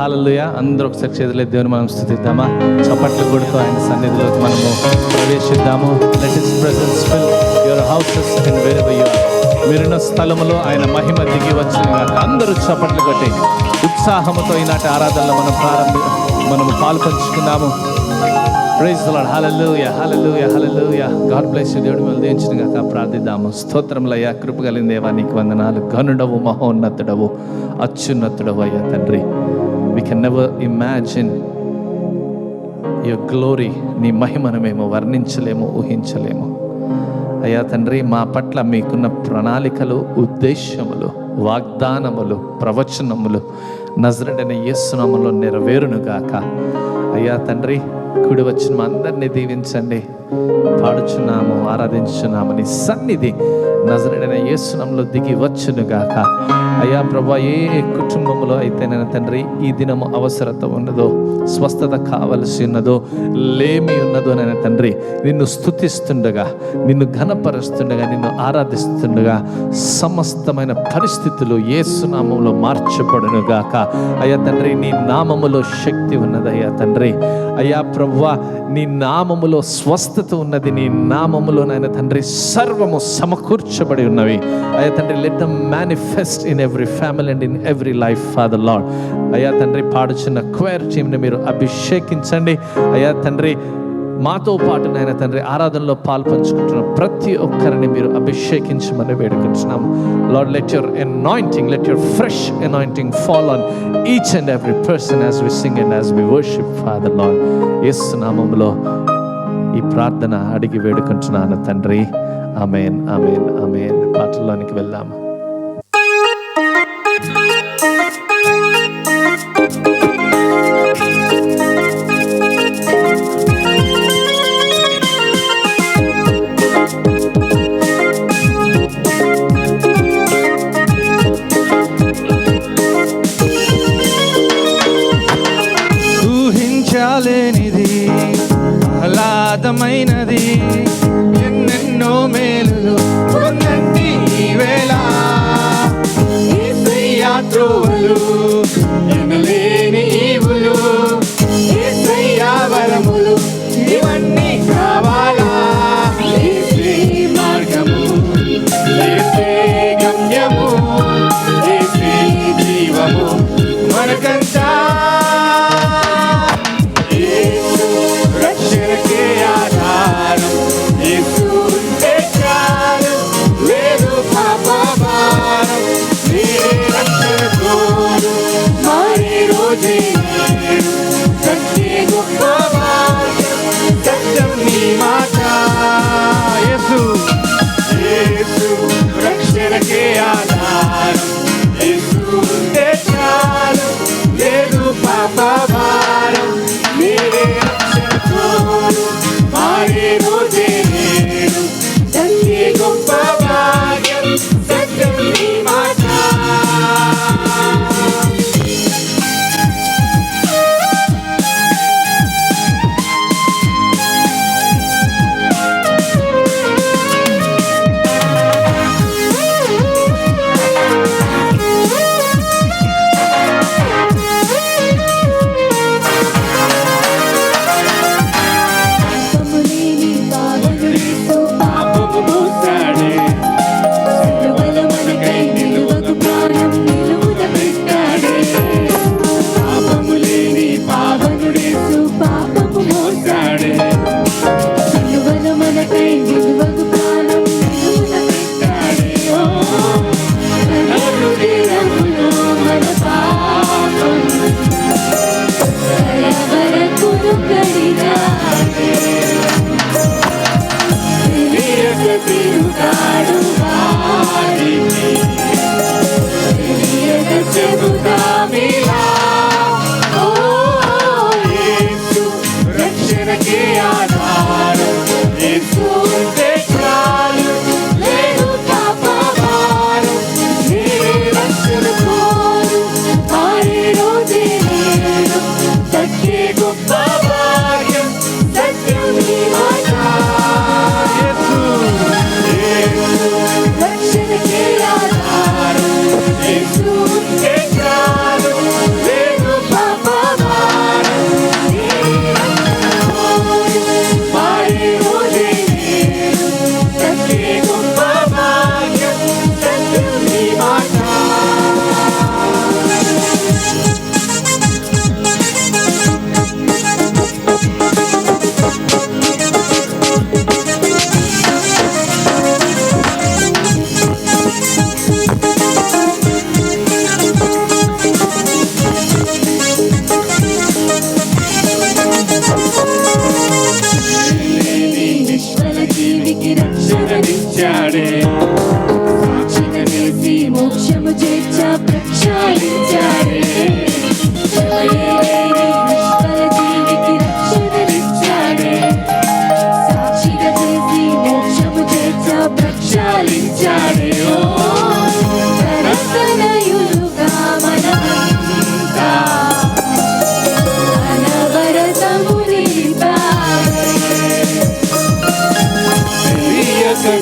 హల్లెలూయా. అందరూ ఒకసారి చేతులెత్తి దేవుని మనం స్తుతిద్దామా? చప్పట్లు కొడుతూ ఆయన సన్నిధిలోకి మనము ప్రవేశిద్దాము. Let his presence fill your houses and wherever you are. మీరున్న స్థలములో ఆయన మహిమ దిగి వచ్చిన అందరూ చప్పట్లు కొట్టి ఉత్సాహముతో ఈనాటి ఆరాధనలో మనము పాల్పంచుకున్నాము. Praise the Lord. Hallelujah, hallelujah, hallelujah. God bless you. దేవుడు మిమ్మల్ని దీవించును గాక. ప్రార్థిద్దాము. స్తోత్రములయ్యా, కృప కలిగిన దేవా, నీకు వందనాలు. ఘనుడవు, మహోన్నతుడవు, అత్యున్నతుడవు అయ్యా తండ్రి. We can never imagine your glory. నీ మహిమను మేము వర్ణించలేము, ఊహించలేము అయ్యా తండ్రి. మా పట్ల మీకున్న ప్రణాళికలు, ఉద్దేశములు, వాగ్దానములు, ప్రవచనములు నజరేయుడైన యేసు నామములో నెరవేరునుగాక అయ్యా తండ్రి. కూడి వచ్చిన మా అందరినీ దీవించండి. పాడుచున్నాము, ఆరాధించున్నాము. నీ సన్నిధి నజరేయుడైన యేసు నామములో దిగి వచ్చునుగాక అయ్యా ప్రభువా. ఏ కుటుంబంలో అయితే నేను తండ్రి ఈ దినము అవసరత ఉన్నదో, స్వస్థత కావలసి ఉన్నదో, లేమి ఉన్నదో నేను తండ్రి నిన్ను స్తుతిస్తుండగా, నిన్ను ఘనపరుస్తుండగా, నిన్ను ఆరాధిస్తుండగా సమస్తమైన పరిస్థితులు యేసు నామములో మార్చబడునుగాక అయ్యా తండ్రి. నీ నామములో శక్తి ఉన్నది అయ్యా తండ్రి. అయ్యా ప్రభువా, నీ నామములో స్వస్థత ఉన్నది. నీ నామములో నాయన తండ్రి సర్వము సమకూర్చబడి ఉన్నవి అయ్యా తండ్రి. Let them manifest in every family and in every life father lord అయ్యా తండ్రి. పాడుచున్న క్వైర్ టీంని మీరు అభిషేకించండి అయ్యా తండ్రి. మాతో పాటు నాయన తండ్రి ఆరాధనలో పాల్పంచుకుంటున్న ప్రతి ఒక్కరిని మీరు అభిషేకించమని వేడుకుంటున్నాము. Lord, let your anointing, let your fresh anointing fall on each and every person as we sing and as we worship Father Lord. Yesu నామములో ఈ ప్రార్థన అడిగి వేడుకుంటున్నాను తండ్రి. ఆమేన్, ఆమేన్, ఆమేన్. పాటల్లోనికి వెళ్దాము. ఊహించలేనిది, ఆహ్లాదమైనది, ఎన్నెన్నో మేలులు ఉన్నంటి ఈవేళ. యేసయ్యా త్రోవలు, ఎనలేని ఈవులు, యేసయ్యా వరములు, ఇవన్నీ కావాలా? యేసే మార్గము, యేసే గమ్యము, యేసే జీవము మనకంతా. రక్షణకే ఆధారం యేసు ఉంటే చాలు, లేదు పాప భారం. మీరే రక్షణ కోరు, మారే రోజే నేడు, తండ్రి గొప్ప భాగ్యం, సత్యం నీ మాట.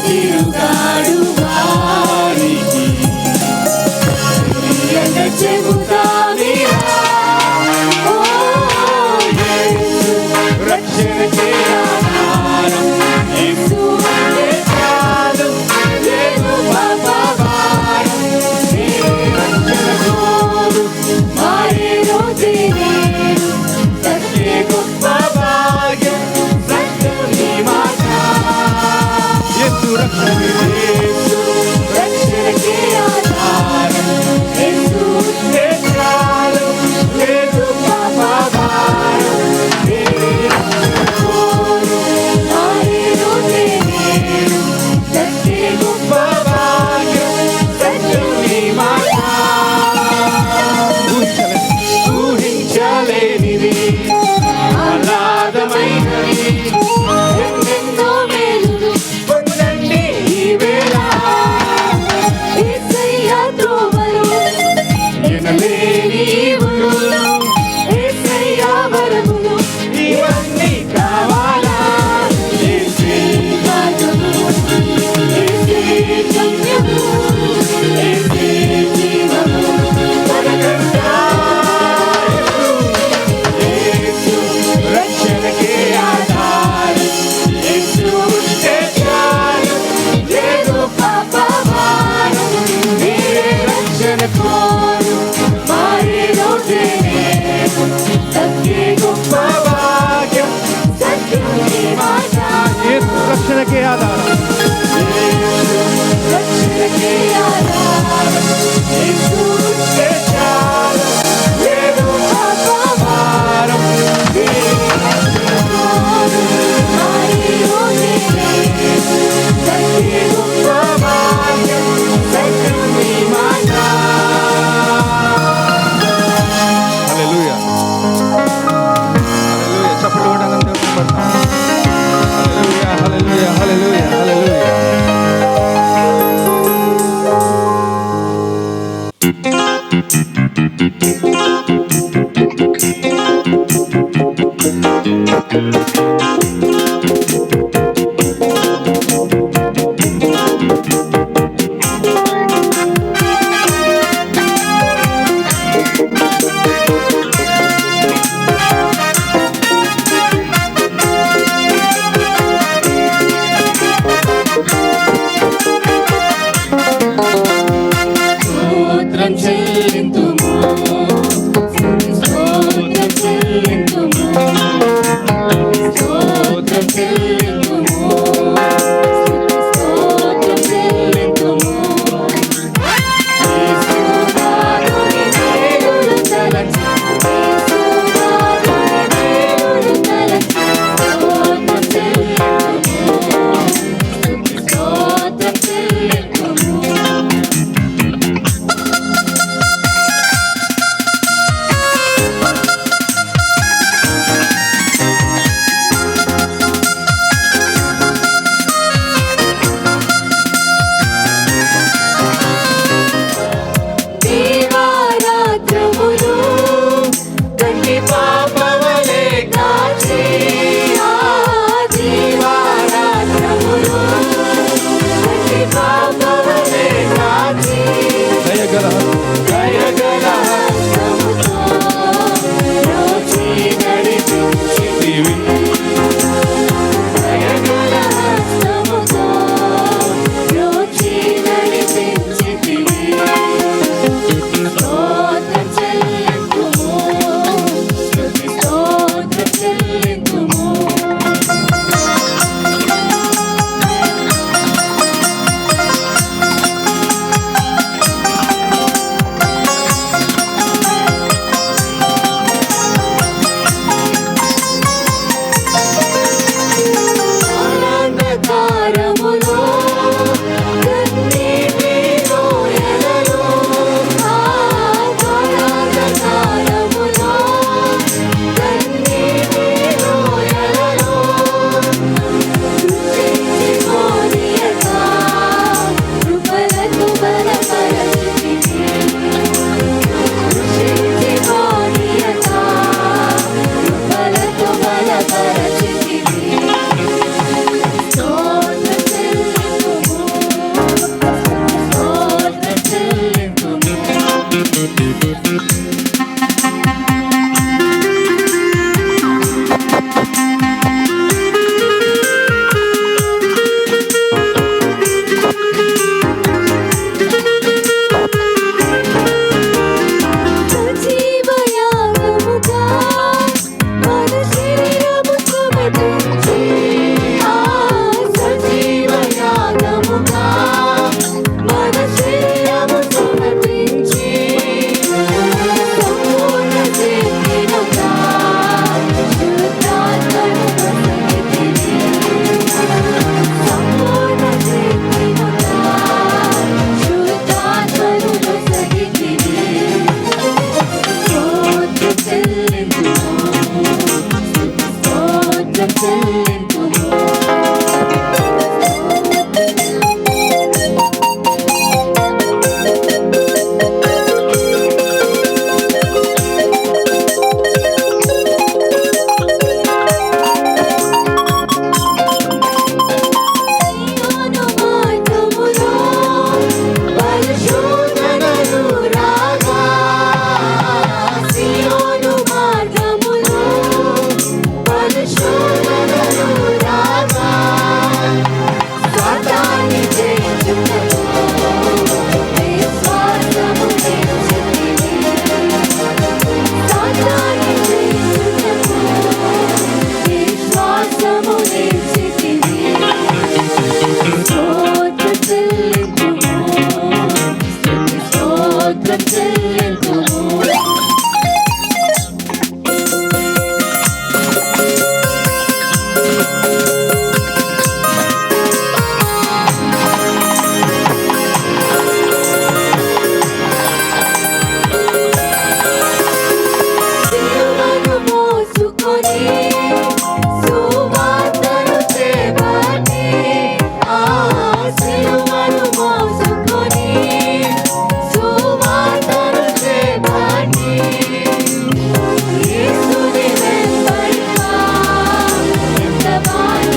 తిరుగాడు వారికి చెబుతావిరా. ఓ యేసు రక్షణకే ఆధారం, యేసు అంటే చాలు, లేదు పాప భారం. రక్షణ కోరు మారే రోజే నేడు, సత్యే గొప్ప భాగ్యం, సత్యం నీ మాట. యేసు రక్షణకే ఆధారం, యేసు ఉంటే చాలు, లేదు పాప భారం. రక్షణ కోరు మారే రోజే నేడు, సత్యే గొప్ప భాగ్యం, సత్యం నీ మాట. ఊహించలేనిది ఆహ్లాదమైనది, ఎన్నెన్నో మేలులు పొందండి ఈ వేళ. యేసయ్య త్రోవలు ఎనలేని ఈవులు, యేసయ్య వరములు ఇవన్నీ కావాలా. యేసే మార్గము, యేసే గమ్యము, యేసే జీవము, మనకంతా యేసు రక్షణకే ఆధారం, యేసు ఉంటే చాలు, లేదు పాప భారం. మీరే రక్షణ కోరు మారే రోజే నేడు, సత్యే గొప్ప భాగ్యం, సత్యం నీ మాట. యేసు రక్షణకే ఆధారం, యేసు రక్షణకే ఆధారం, యేసు ఉంటే చాలు, లేదు పాప భారం. మీరే రక్షణ కోరు మారే రోజే నేడు, సత్యే గొప్ప భాగ్యం, సత్యం నీ మాట. హల్లెలూయా. హల్లెలూయా. చప్పట్లు కొట్టి అందరం దేవునికి పడతాం. హల్లెలూయా, హల్లెలూయా, హల్లెలూయా, హల్లెలూయా. స్తోత్రం చెల్లింతుము, స్తోత్రం చెల్లింతుము, స్తోత్రం చెల్లింతుము, స్తోత్రం చెల్లింతుము. యేసునాథుని మేలులు తలచి, యేసునాథుని మేలులు తలచి, స్తోత్రం చెల్లింతుము, స్తోత్రం చెల్లింతుము. అర్పించి ఆ సజీవ యాగముగా మన శరీరము సమర్పించి సంపూర్ణ శక్తినుగా శుద్ధాత్మను పొందితివి. సంపూర్ణ శక్తినుగా శుద్ధాత్మను పొందితివి. స్తోత్రం చెల్లింతుము, స్తోత్రం చెల్లింతుము. సీయోను మార్గములో పరిశోధనలు రాగా, సీయోను మార్గములో పరిశోధనలు రాగా, సాతాన్ని జయించుటకు విశ్వాసము నిలిచితివి. సాతాన్ని జయించుటకు విశ్వాసము నిలిచితివి. స్తోత్రం చెల్లింతుము, స్తుతి స్తోత్రం చెల్లింతుము. సిలువను మోసుకొని సువార్తను చేపట్టి, ఆ సిలువను మోసుకొని సువార్తను చేపట్టి, యేసుని వెంబడిగా ఎంత బాధ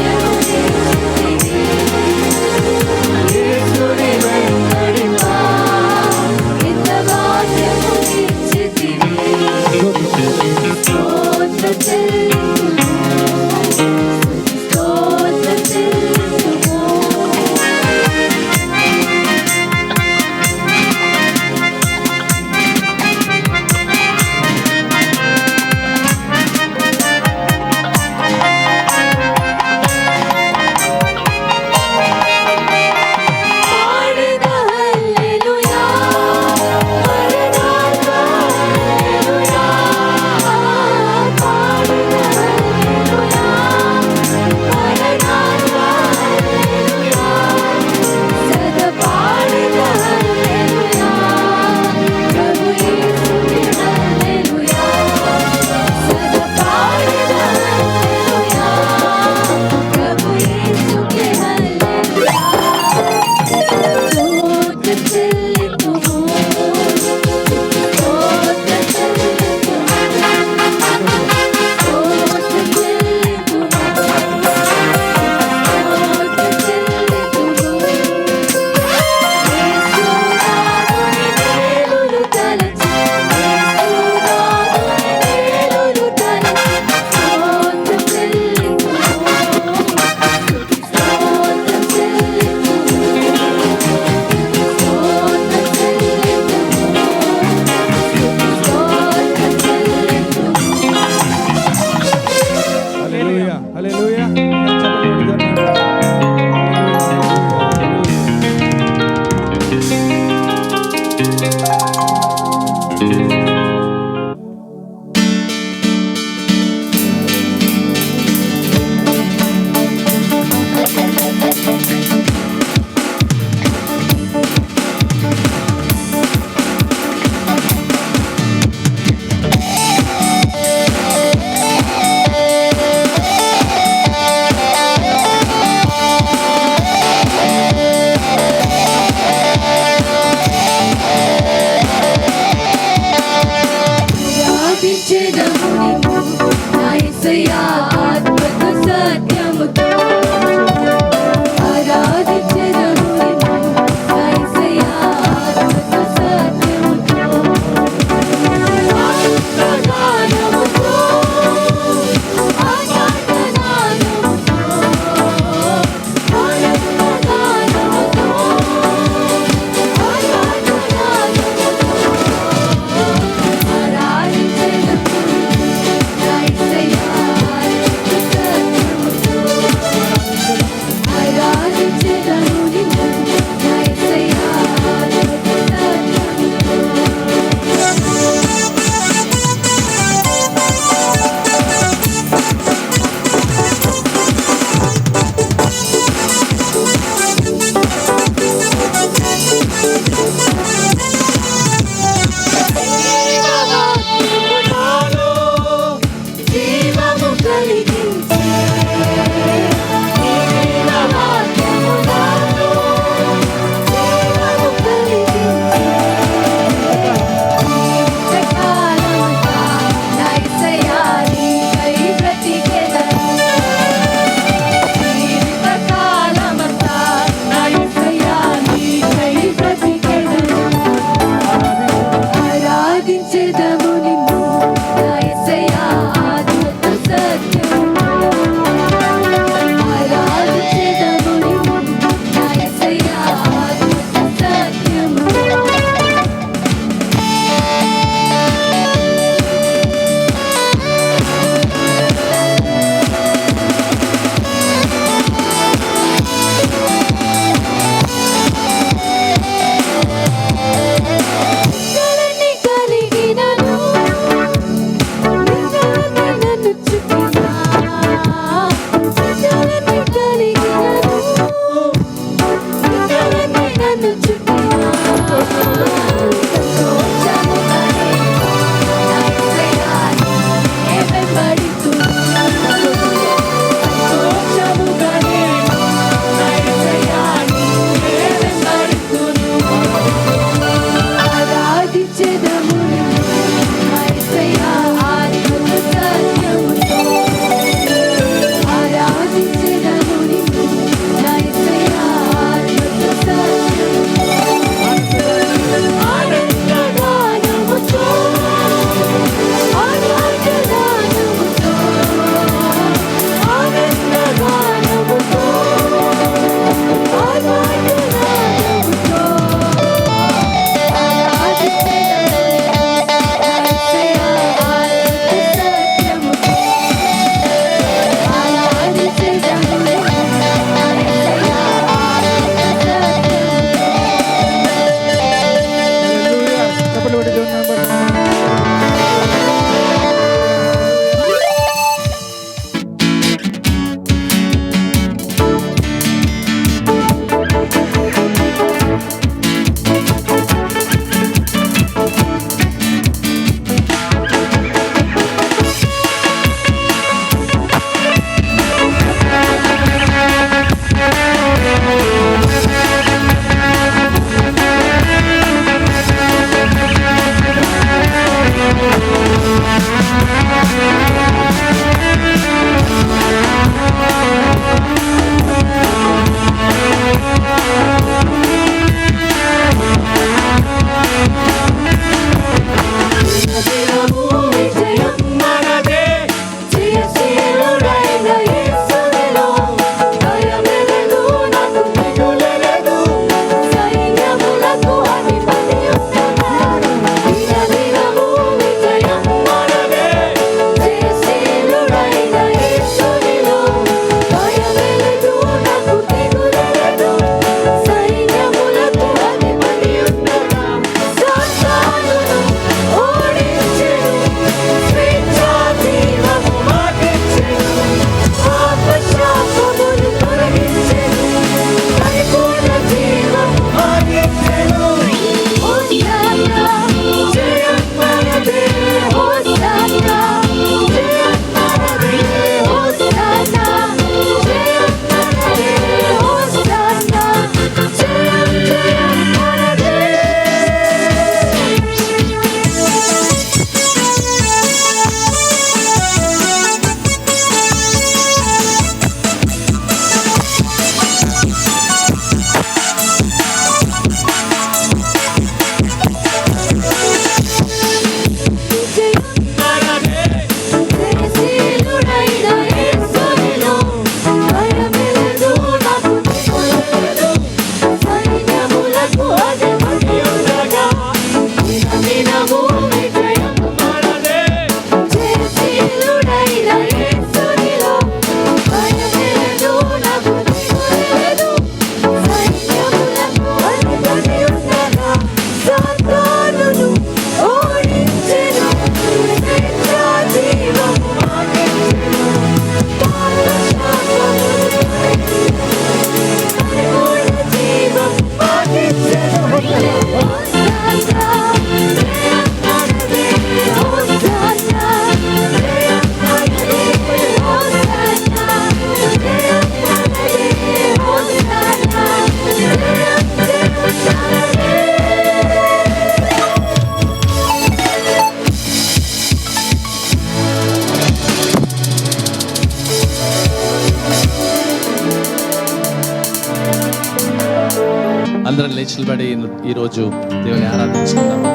అందరం లేచి నిలబడి ఈరోజు దేవుని ఆరాధించుకుందాము.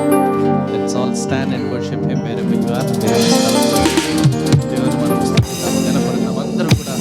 Let's all stand and worship him wherever you are. దేవుని మనం స్తుతిద్దాం, గణపడదాం. అందరూ కూడా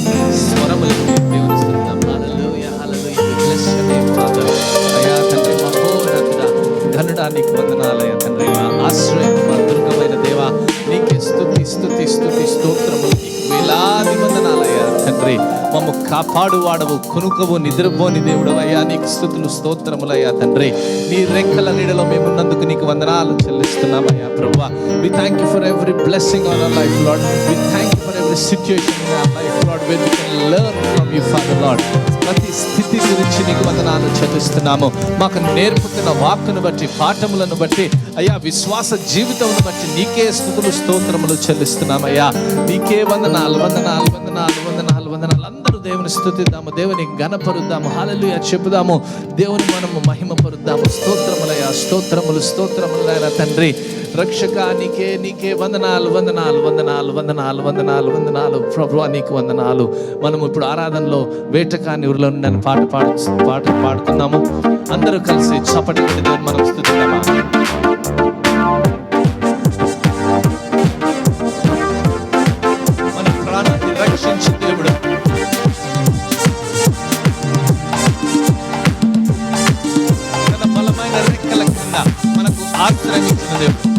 స్వరములెత్తి దేవుని స్తుతిద్దాం. Hallelujah hallelujah. We bless your name Father. అయ్యా తండ్రి మహోన్నతుడా, ఘనుడా నీకు వందనాలయ్యా తండ్రి. మా ఆశ్రయం, మా దుర్గమైన దేవా నీకే స్తుతి స్తుతి స్తుతి స్తోత్రములు. నీకు వేలాది వందనాలయ్యా తండ్రి. మమ్ము కాపాడువాడవు, కొనుకవు, నిద్రపోని దేవుడు అయ్యా. నీకు స్తుతులు స్తోత్రములయ్యా తండ్రి. నీ రెక్కల నీడలో మేము ఉన్నందుకు నీకు వందనాలు చెల్లిస్తున్నామయ్యా ప్రభువా. We thank you for every blessing on our life Lord. We thank you for every situation in our life Lord where we can learn from you Father Lord. ప్రతి స్థితి గురించి నీకు వందనాలు చెల్లిస్తున్నాము. మాకు నేర్పుతున్న వాక్కును బట్టి, పాఠములను బట్టి అయ్యా, విశ్వాస జీవితమును బట్టి నీకే స్తుతులు స్తోత్రములు చెల్లిస్తున్నామయ్యా. నీకే వందనాలు వందనాలు వందనాలు వందనాలు వందనాలు. అందరూ దేవుని స్తుతిద్దాము, దేవుని ఘనపరుద్దాము, హల్లెలూయా చెప్పుదాము. దేవుని మనము మహిమపరుద్దాము. స్తోత్రములయ్యా, స్తోత్రములు స్తోత్రములైన తండ్రి రక్షక నీకే నీకే వందనాలు వందనాలు వందనాలు వందనాలు వందనాలు వందనాలు ప్రభువా, నీకు వందనాలు. మనము ఇప్పుడు ఆరాధనలో వేటకాని ఊరిలో నుండి పాట పాడుతున్నాము. అందరూ కలిసి చప్పటి కొట్టి దేవుని మనం స్తుతిద్దామా. మన ప్రాణాన్ని రక్షించు దేవుడు, తన బలమైన రెక్కల కింద మనకు ఆశ్రయించిన దేవుడు.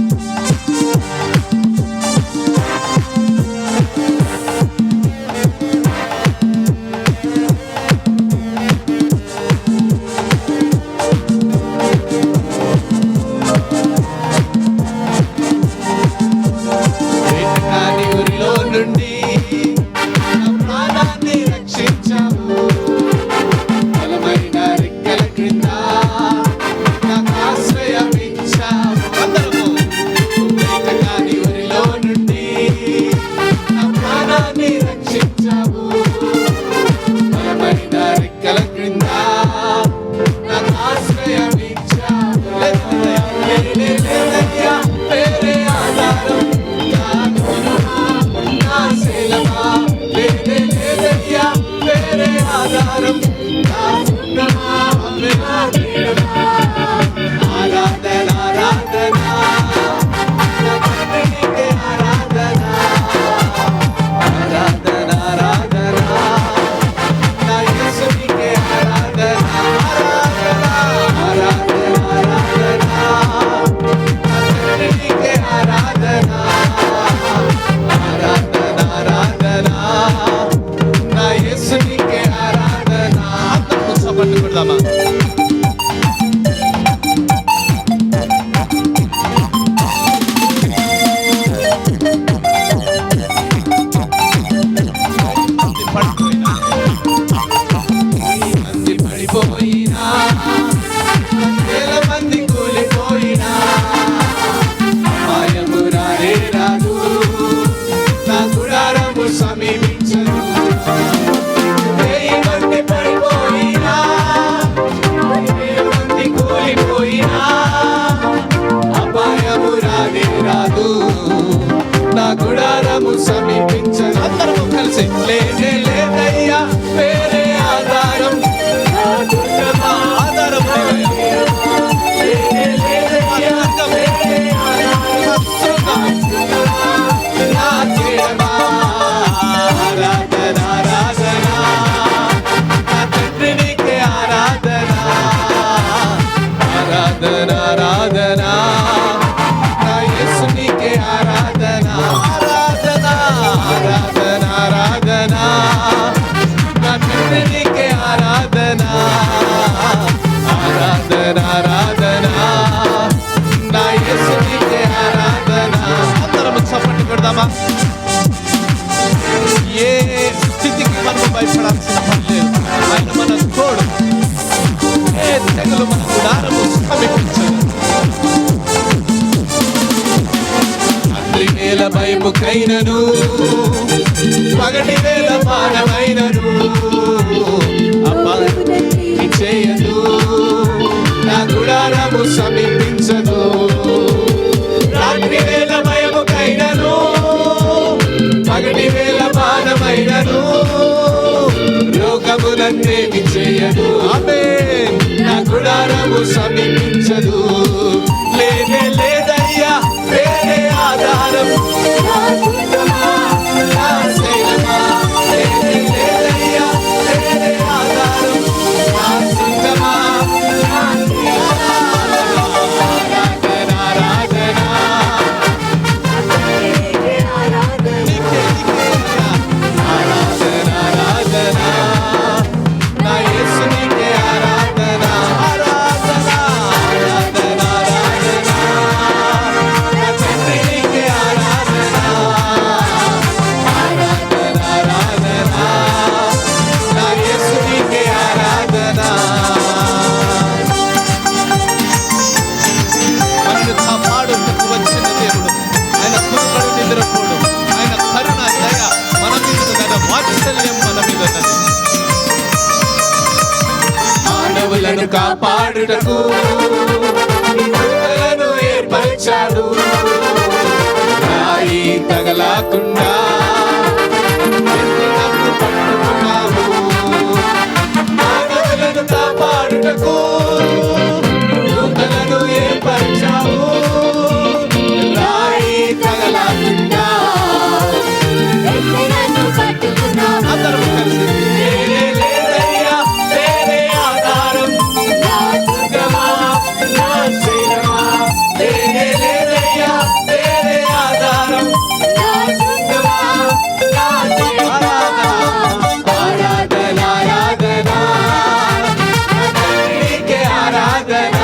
ఏ స్థితికి మనం భయపడాల్సిన పని లేదు. ఆయన మన తోడు. ఏ తెగలు మన గుడారము సమీపించదు. అగ్ని వేల భయముకైనను, పగటి వేల మానమైనను అపాయం చేయదు. నా గుడారము సమీపించదు. రాత్రి వేల భయముకైనను, పగటి వేల మానమైనను రోగములన్నేమి చేయదు. ఆమేన్. నా గుడారము సమీపించదు. లేనే లేదయ్యా వేరే ఆధారం, నా దుర్గమా, నా శైలమా. లేనే లేదయ్యా వేరే ఆధారం, నా శృంగమా, నా శైలమా. ఆరాధన ఆరాధన నీకే ఆరాధన, నీకే నీకే ఆరాధన ఆరాధన. నా యేసు నీకే ఆరాధన ఆరాధన ఆరాధన ఆరాధన. నా తండ్రి నీకే ఆరాధన ఆరాధన ఆరాధన. నా యేసు నీకే ఆరాధన. మనల్ని కాపాడుటకు వచ్చిన దేవుడు, ఆయన కృపను నిద్రపోడు, ఆయన కరుణ దయ మన మీద ఉన్నది, వాత్సల్యం మన మీద ఉన్నది. మానవులను కాపాడుటకు దూతలను ఏర్పరిచాడు. రాయి తగలాకుండా ఎత్తునకు పట్టుకున్నావు. మానవులను కాపాడుటకు దూతలను ఏర్పరిచావు. రాయి తగలాకుండా నన్ను పట్టుకున్నావు. అందరం కలిసి వేరే లేదయ్యా వేరే ఆధారం, నా దుర్గమా, నా శైలమా. వేరే లేదయ్యా వేరే ఆధారం, నా దుర్గమా, నా శైలమా. ఆరాధన ఆరాధన నీకే ఆరాధన.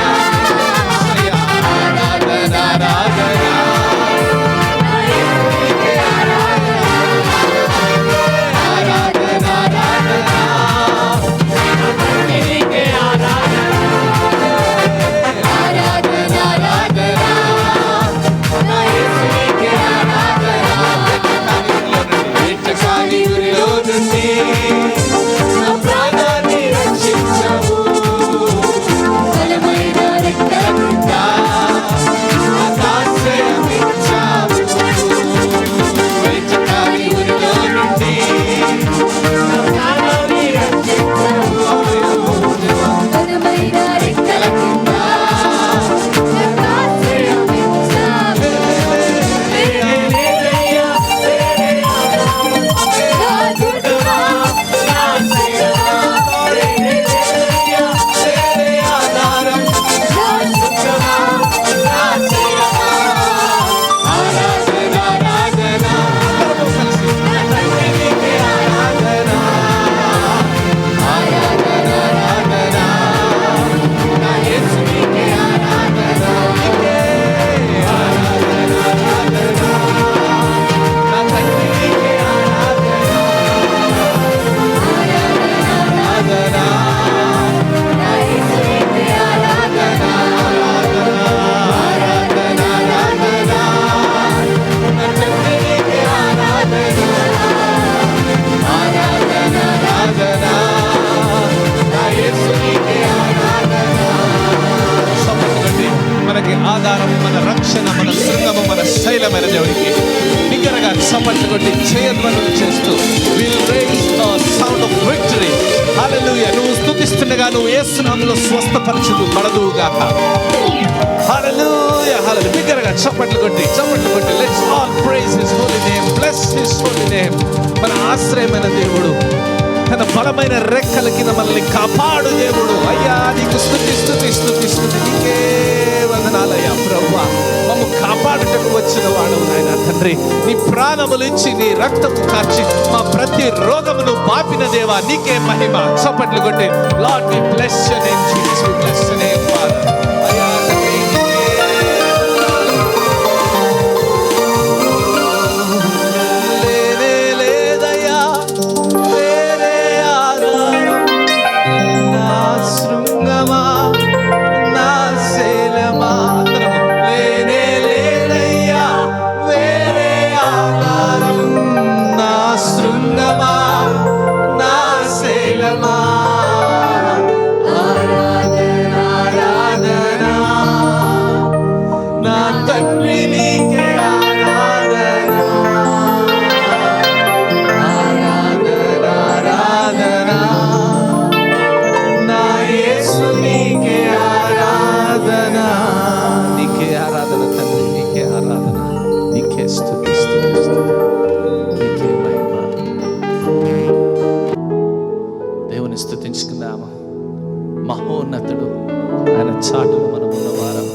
ఆరాధన ఆరాధన నీకే ఆరాధన ఆరాధన ఆరాధన నీకే ఆరాధన ఆరాధన ఆరాధన. నా యేసు నీకే ఆరాధన. వెచ్చకాని ఊరిలో నుండి నా ప్రాణాన్ని రక్షించావు. బలమైన రెక్కల కింద నాకు ఆశ్రయం ఇచ్చావు. వెచ్చకాని ఊరిలో నుండి నా ప్రాణాన్ని రక్షించావు. బలమైన రెక్కల కింద నాకు ఆశ్రయం ఇచ్చావు. లేదయ్యా వేరే ఆధారం, నా దుర్గమా, నా శైలమా. లేదయ్యా వేరే ఆధారం, నా దుర్గమా, నా శైలమా. ఆరాధన ఆరాధన. అందరూ కలిసి నీకే ఆరాధన ఆరాధన ఆరాధన. నా యేసు నీకే ఆరాధన. నీకే ఆరాధన ఆరాధన. నా తండ్రి నీకే ఆరాధన ఆరాధన. నా యేసు నీకే ఆరాధన. ఆరాధన ఆరాధన. నా తండ్రి నీకే ఆరాధన ఆరాధన ఆరాధన. నా యేసు నీకే ఆరాధన. సమర్పించండి. మనకి ఆధారం, మన రక్షణ, మన శృంగము, మన శైలమైన దేవుడికి నిగరగా చప్పట్లు కొట్టి చేయధ్వనులు చేస్తూ will rise a sound of victory. Hallelujah. నువ్వు స్తుతిస్తుండగా నువ్వు యేసు నామములో స్వస్థపరచుదు పడదుగాక. హల్లెలూయా హల్లెలూయా. బిగ్గరగా చప్పట్లు కొట్టి let's all praise his holy name, bless his holy name. మన ఆశ్రయమైన దేవుడు, తన బలమైన రెక్కల కింద మనల్ని కాపాడు దేవుడు. అయ్యా నీకు స్తుతి స్తుతి స్తుతి స్తుతి. నీకే వందనాలయ్యా ప్రభువా. మమ్ము కాపాడుటకు వచ్చిన వాడు నాయన తండ్రి. నీ ప్రాణములు ఇచ్చి నీ రక్తము కార్చి మా ప్రతి రోగమును బాపిన దేవా నీకే మహిమ. చప్పట్లు కొట్టి Lord we bless your name Jesus, we bless your name Father. అయ్యా తండ్రి లేనే లేదయ్యా వేరే ఆధారం, నా శృంగమా, నా శైలమా. అందరము లేనే లేదయ్యా వేరే ఆధారం, నా శృంగమా, నా శైలమా. ఆరాధన ఆరాధన దేవుని స్తుతించుకుందాము. మహోన్నతుడు, ఆయన చాటును మనం ఉన్నవారం.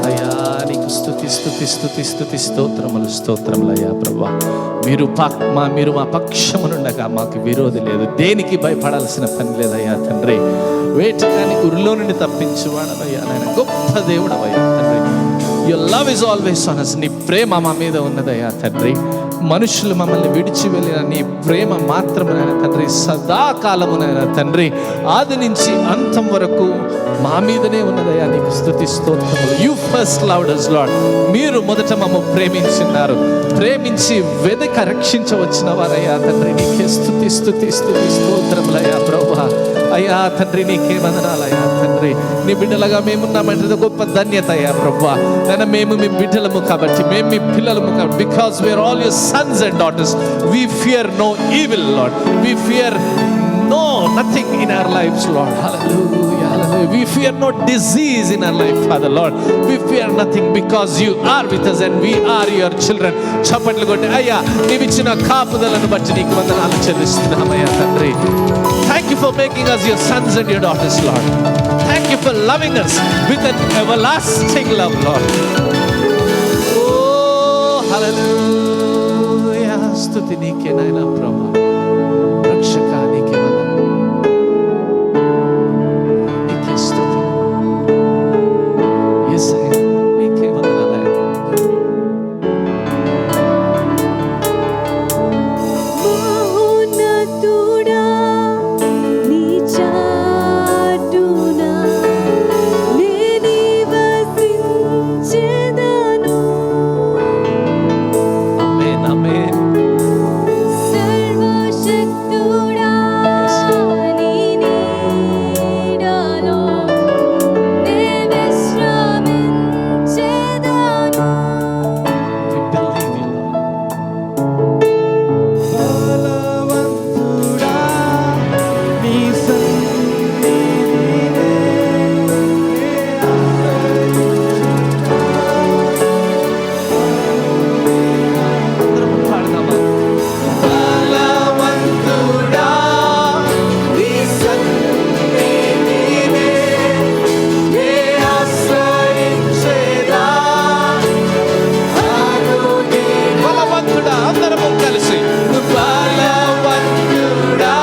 అయ్యా నీకు స్తుతి స్తుతి స్తుతి స్తుతి స్తోత్రములు స్తోత్రములయ్యా ప్రభా. మీరు మా పక్షమునుండగా మాకు విరోధి లేదు, దేనికి భయపడాల్సిన పని లేదయ్యా తండ్రి. వేటగాని ఉరిలో నుండి తప్పించువాడవయ్యా నాయన, గొప్ప దేవుడవయ్యా తండ్రి. Your love is always on us. నీ ప్రేమ మా మీద ఉన్నదయ్యా తండ్రి. మనుషులు మమ్మల్ని విడిచి వెళ్ళిన నీ ప్రేమ మాత్రమునైనా తండ్రి, సదాకాలమునైనా తండ్రి, ఆది నుంచి అంతం వరకు మా మీదనే ఉన్నదయ్యా. నీకు స్తుతి స్తోత్రములు. You first loved us lord. మీరు మొదట మమ్మల్ని ప్రేమించినారు, ప్రేమించి వెదక రక్షించవచ్చిన వారయ్యా తండ్రి. నీకే స్తుతి స్తుతి స్తుతి స్తోత్రములయ్యా ప్రభువా. అయ్యా తండ్రి నీకే వందనాలయ్యా తండ్రి. నీ బిడ్డలుగా మేమున్నామంటే గొప్ప ధన్యత అయ్యా ప్రభువా. అయినా మేము మీ బిడ్డలము కాబట్టి, మేము మీ పిల్లలము కాబట్టి, because we are all your sons and daughters, we fear no evil, Lord. We fear nothing in our lives, Lord. Hallelujah, hallelujah. We fear no disease in our life, Father, Lord. We fear nothing because you are with us and we are your children. చప్పట్లు కొట్టి అయ్యా నీవిచ్చిన కాపుదలను బట్టి నీకు వందనాలు చెల్లిస్తున్నామయ్యా తండ్రి. Thank you for making us your sons and your daughters, Lord. Thank you for loving us with an everlasting love, Lord. Oh, hallelujah. స్తుతి నీకే నాయనా ప్రభువా. రక్షక నీకే వందనాలు, నీకే స్తుతి. యేసయ్యా నీకే వందనాలయ్యా. మహోన్నతుడా నీ చాటున నే నివసించెదను. ఆమేన్, ఆమేన్. సర్వశక్తుడా నీ నీడలో నే విశ్రమించెదను. We believe you, Lord. బలవంతుడా నీ సన్నిధినే అందరం పాడదామా? బలవంతుడా నీ సన్నిధినే నే ఆశ్రయించెదా. బలవంతుడా, అందరము కలిసి బలవంతుడా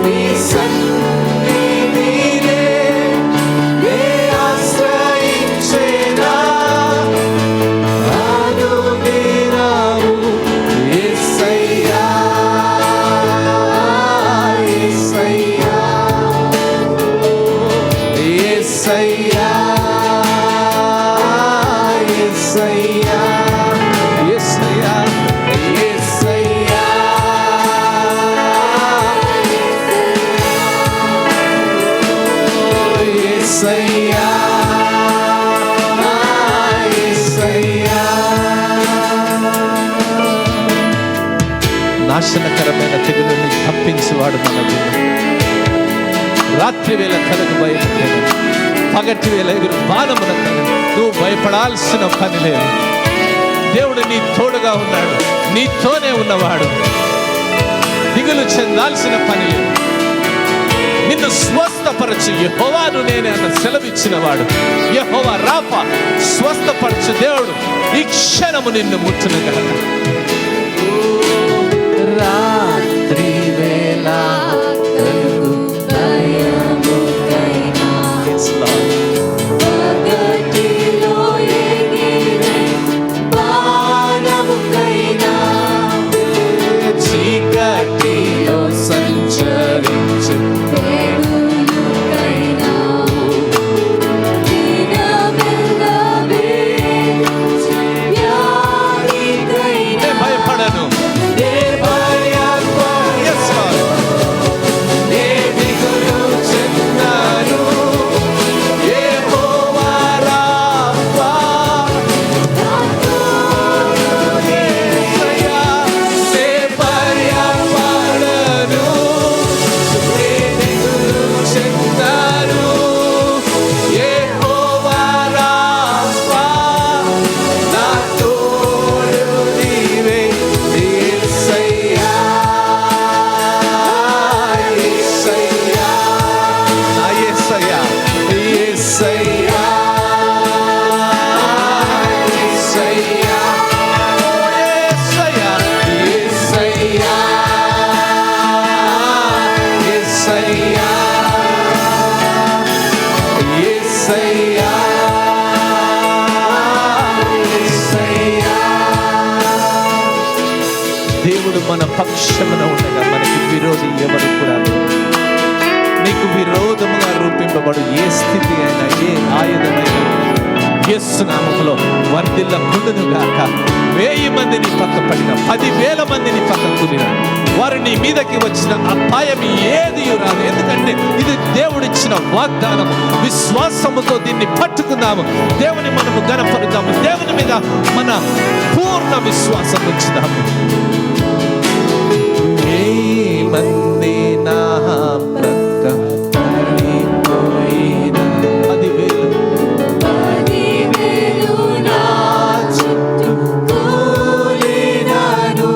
నీ సన్నిధినే నే ఆశ్రయించెదా. అనుదినము యేసయ్యా, యేసయ్యా, యేసయ్యా, యేసయ్యా, యేసయ్యా, యేసయ్యా, యేసయ్యా, యేసయ్యా. నాశనకరమైన తెగులుని తప్పించేవాడు మన దేవుడు. రాత్రి వేళ కలకు భయపడలేదు, పగటి వేళ ఎగురు బాణమునకైనా నువ్వు భయపడాల్సిన పని లేదు. దేవుడు నీ తోడుగా ఉన్నాడు, నీతోనే ఉన్నవాడు. దిగులు చెందాల్సిన పని లేదు. నిన్ను స్వస్థపరచు యెహోవాను నేనే అన్న సెలవిచ్చినవాడు. యెహోవా రాఫా, స్వస్థపరచు దేవుడు. ఈ క్షణము నిన్ను ముట్టును గలక. రాత్రి వేళ కలుగు భయముకైనా Yes, Lord. పగటిలో ఎగిరే బాణముకైనా చీకటిలో సంచరించు తెగులుకైనా దినమెల్ల వేచి వ్యాధికైనా నేను భయపడను. నే భయపడను. Yes, Lord. నే దిగులు చెందను. యెహోవా రాఫా, యేసయ్యా, నే భయపడను. పక్షమున ఉండగా మనకి విరోధి ఎవరు కూడా లేరు. నీకు విరోధముగా రూపింపబడు ఏ స్థితి అయినా ఏ ఆయుధమైనా యేసు నామములో వర్ధిల్లకుండును గాక. 1000 మందిని పక్క పడిన 10,000 మందిని పక్క కూలిన వారు నీ మీదకి వచ్చిన అపాయం ఏది రాదు. ఎందుకంటే ఇది దేవుడిచ్చిన వాగ్దానం. విశ్వాసముతో దీన్ని పట్టుకుందాము. దేవుని మనము గణపరుద్దాము. దేవుని మీద మన పూర్ణ విశ్వాసం ఉంచుదాము. 1000 మంది నా ప్రక్క పడిపోయిన 10,000 10,000 నా చుట్టూ కూలినను,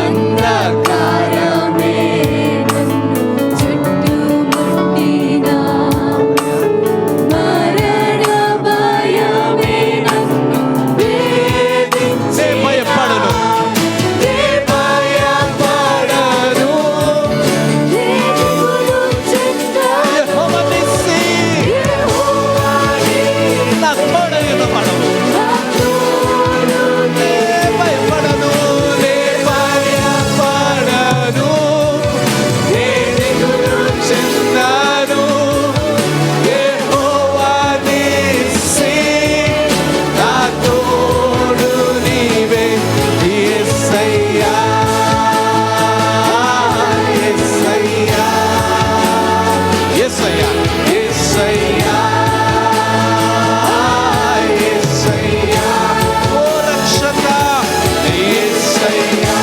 అంధకారమే నన్ను చుట్టుముట్టినా, మరణ భయమే నన్ను వేధించినా, భయపడను భయపడను. దేవుడు చెందాడు యెహోవా నిస్సి నా తోడైన పడవు. భయపడను భయపడను. దిగులు చెందాను. యెహోవా నిస్సి నా తోడు నీవే. యేసయ్యా యేసయ్యా యేసయ్యా యేసయ్యా యేసయ్యా ఓ రక్షక యేసయ్యా.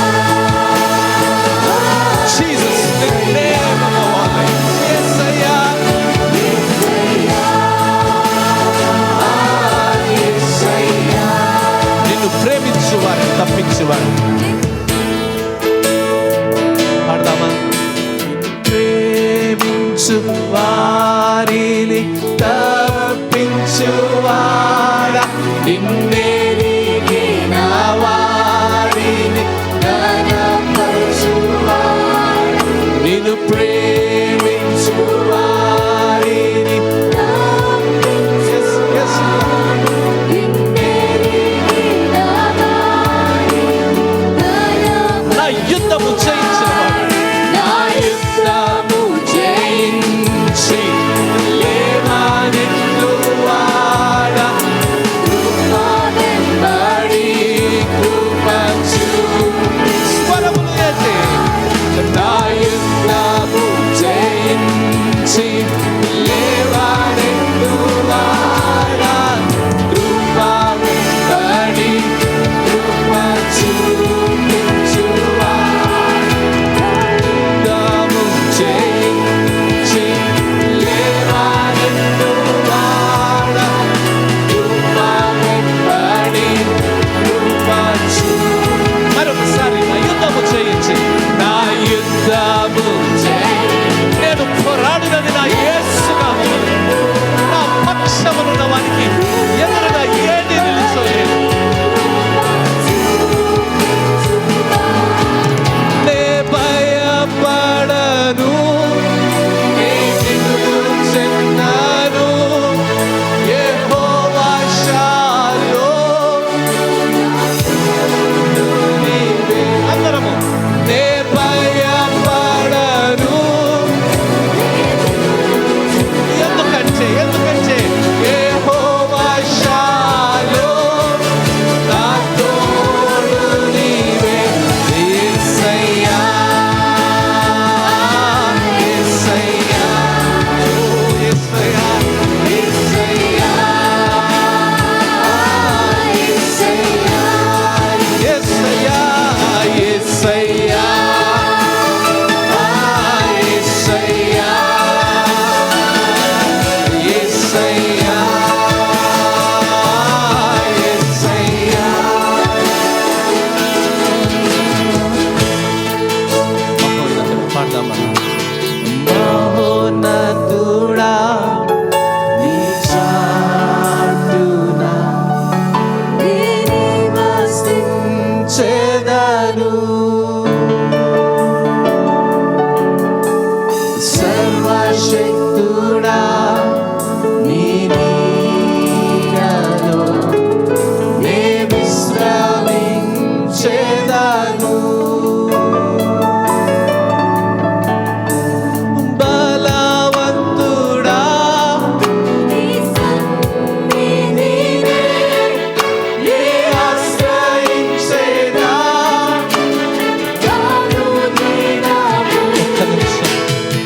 Jesus, the name of our Lord. యేసయ్యా యేసయ్యా. నిన్ను ప్రేమించువారు తప్పించువారు. పాడదామా? ప్రేమించు వారిని తప్పించువాడా, నిన్నెరిగిన వారిని ఘనపరచువాడా, నిన్ను ప్రేమించు వారిని Yes, yes, Lord. నా యుద్ధము జయించినవాడు, నా యుద్ధము జయించి లేవనెత్తువాడా, కృప వెంబడి కృప చూపి. స్వరములు ఎత్తి. నా యుద్ధము జయించి లేవనెత్తువాడా, కృప వెంబడి కృప చూపించువాడా.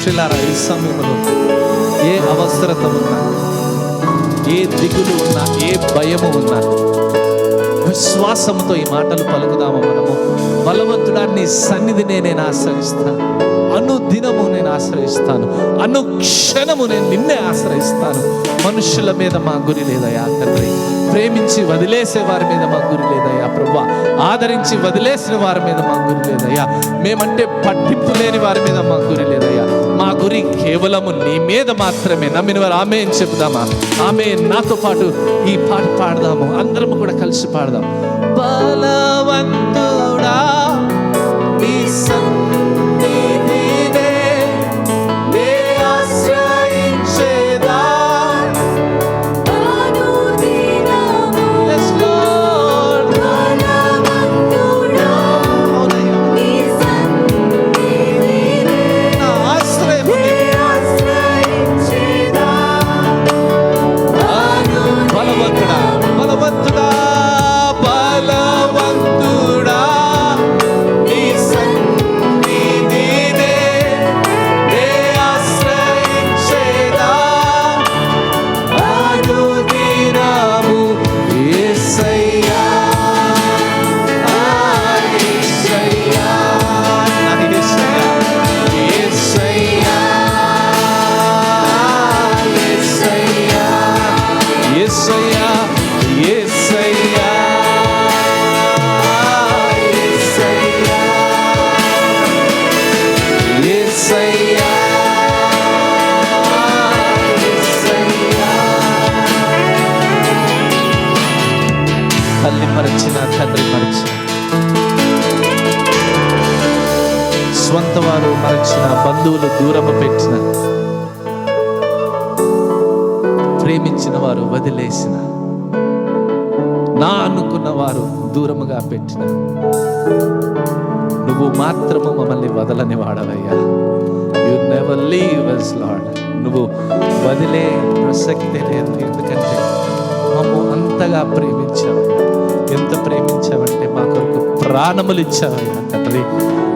ప్రియులారా, ఈ సమయంలో ఏ అవసరత ఉన్నా, ఏ దిగులు ఉన్నా, ఏ భయము ఉన్నా, విశ్వాసంతో ఈ మాటలు పలుకుదాము మనము. బలవంతుడా, నీ సన్నిధినే నేను ఆశ్రయిస్తాను, అనుదినము నేను ఆశ్రయిస్తాను, అనుక్షణము నేను నిన్నే ఆశ్రయిస్తాను. మనుషుల మీద మా గురి లేదయ్యా తండ్రి, ప్రేమించి వదిలేసే వారి మీద మా గురి లేదయ్యా ప్రభువా, ఆదరించి వదిలేసిన వారి మీద మా గురి లేదయ్యా, మేమంటే పట్టింపు లేని వారి మీద మా గురి లేదయ్యా. మా గురి కేవలము నీ మీద మాత్రమే. నమ్మిన వారు ఆమె అని చెప్దామా? ఆమె నాతో పాటు ఈ పాట పాడదాము, అందరము కూడా కలిసి పాడదాం. బలవంతుడా నీ సన్నిధినే నే ఆశ్రయించేదా. అనుదినము Yes, Lord. బలవంతుడా నీ సన్నిధినే నా ఆశ్రయము నే నీవే. ఆశ్రయించేదా. బలవంతుడా, బలవంతుడా, బలవంతుడా నీ సన్నిధినే నే ఆశ్రయించేదా. అనుదినము యేసయ్యా, యేసయ్యా, నా యేసయ్యా, యేసయ్యా, యేసయ్యా, యేసయ్యా, యేసయ్యా, యేసయ్యా, యేసయ్యా. తల్లి మరచిన, తండ్రి మరచిన, స్వంత వారు మరచిన, బంధువులు దూరము పెట్టిన, ప్రేమించిన వారు వదిలేసిన, నా అనుకున్న వారు దూరముగా పెట్టిన, నువ్వు మాత్రము మమ్మల్ని వదలని వాడవయ్యా. You never leave us Lord. నువ్వు వదిలే ప్రసక్తే లేదు, ఎందుకంటే మమ్ము అంతగా ప్రేమించావు. ఎంత ప్రేమించావంటే మా కొరకు ప్రాణములు ఇచ్చావయ్యా తండ్రి.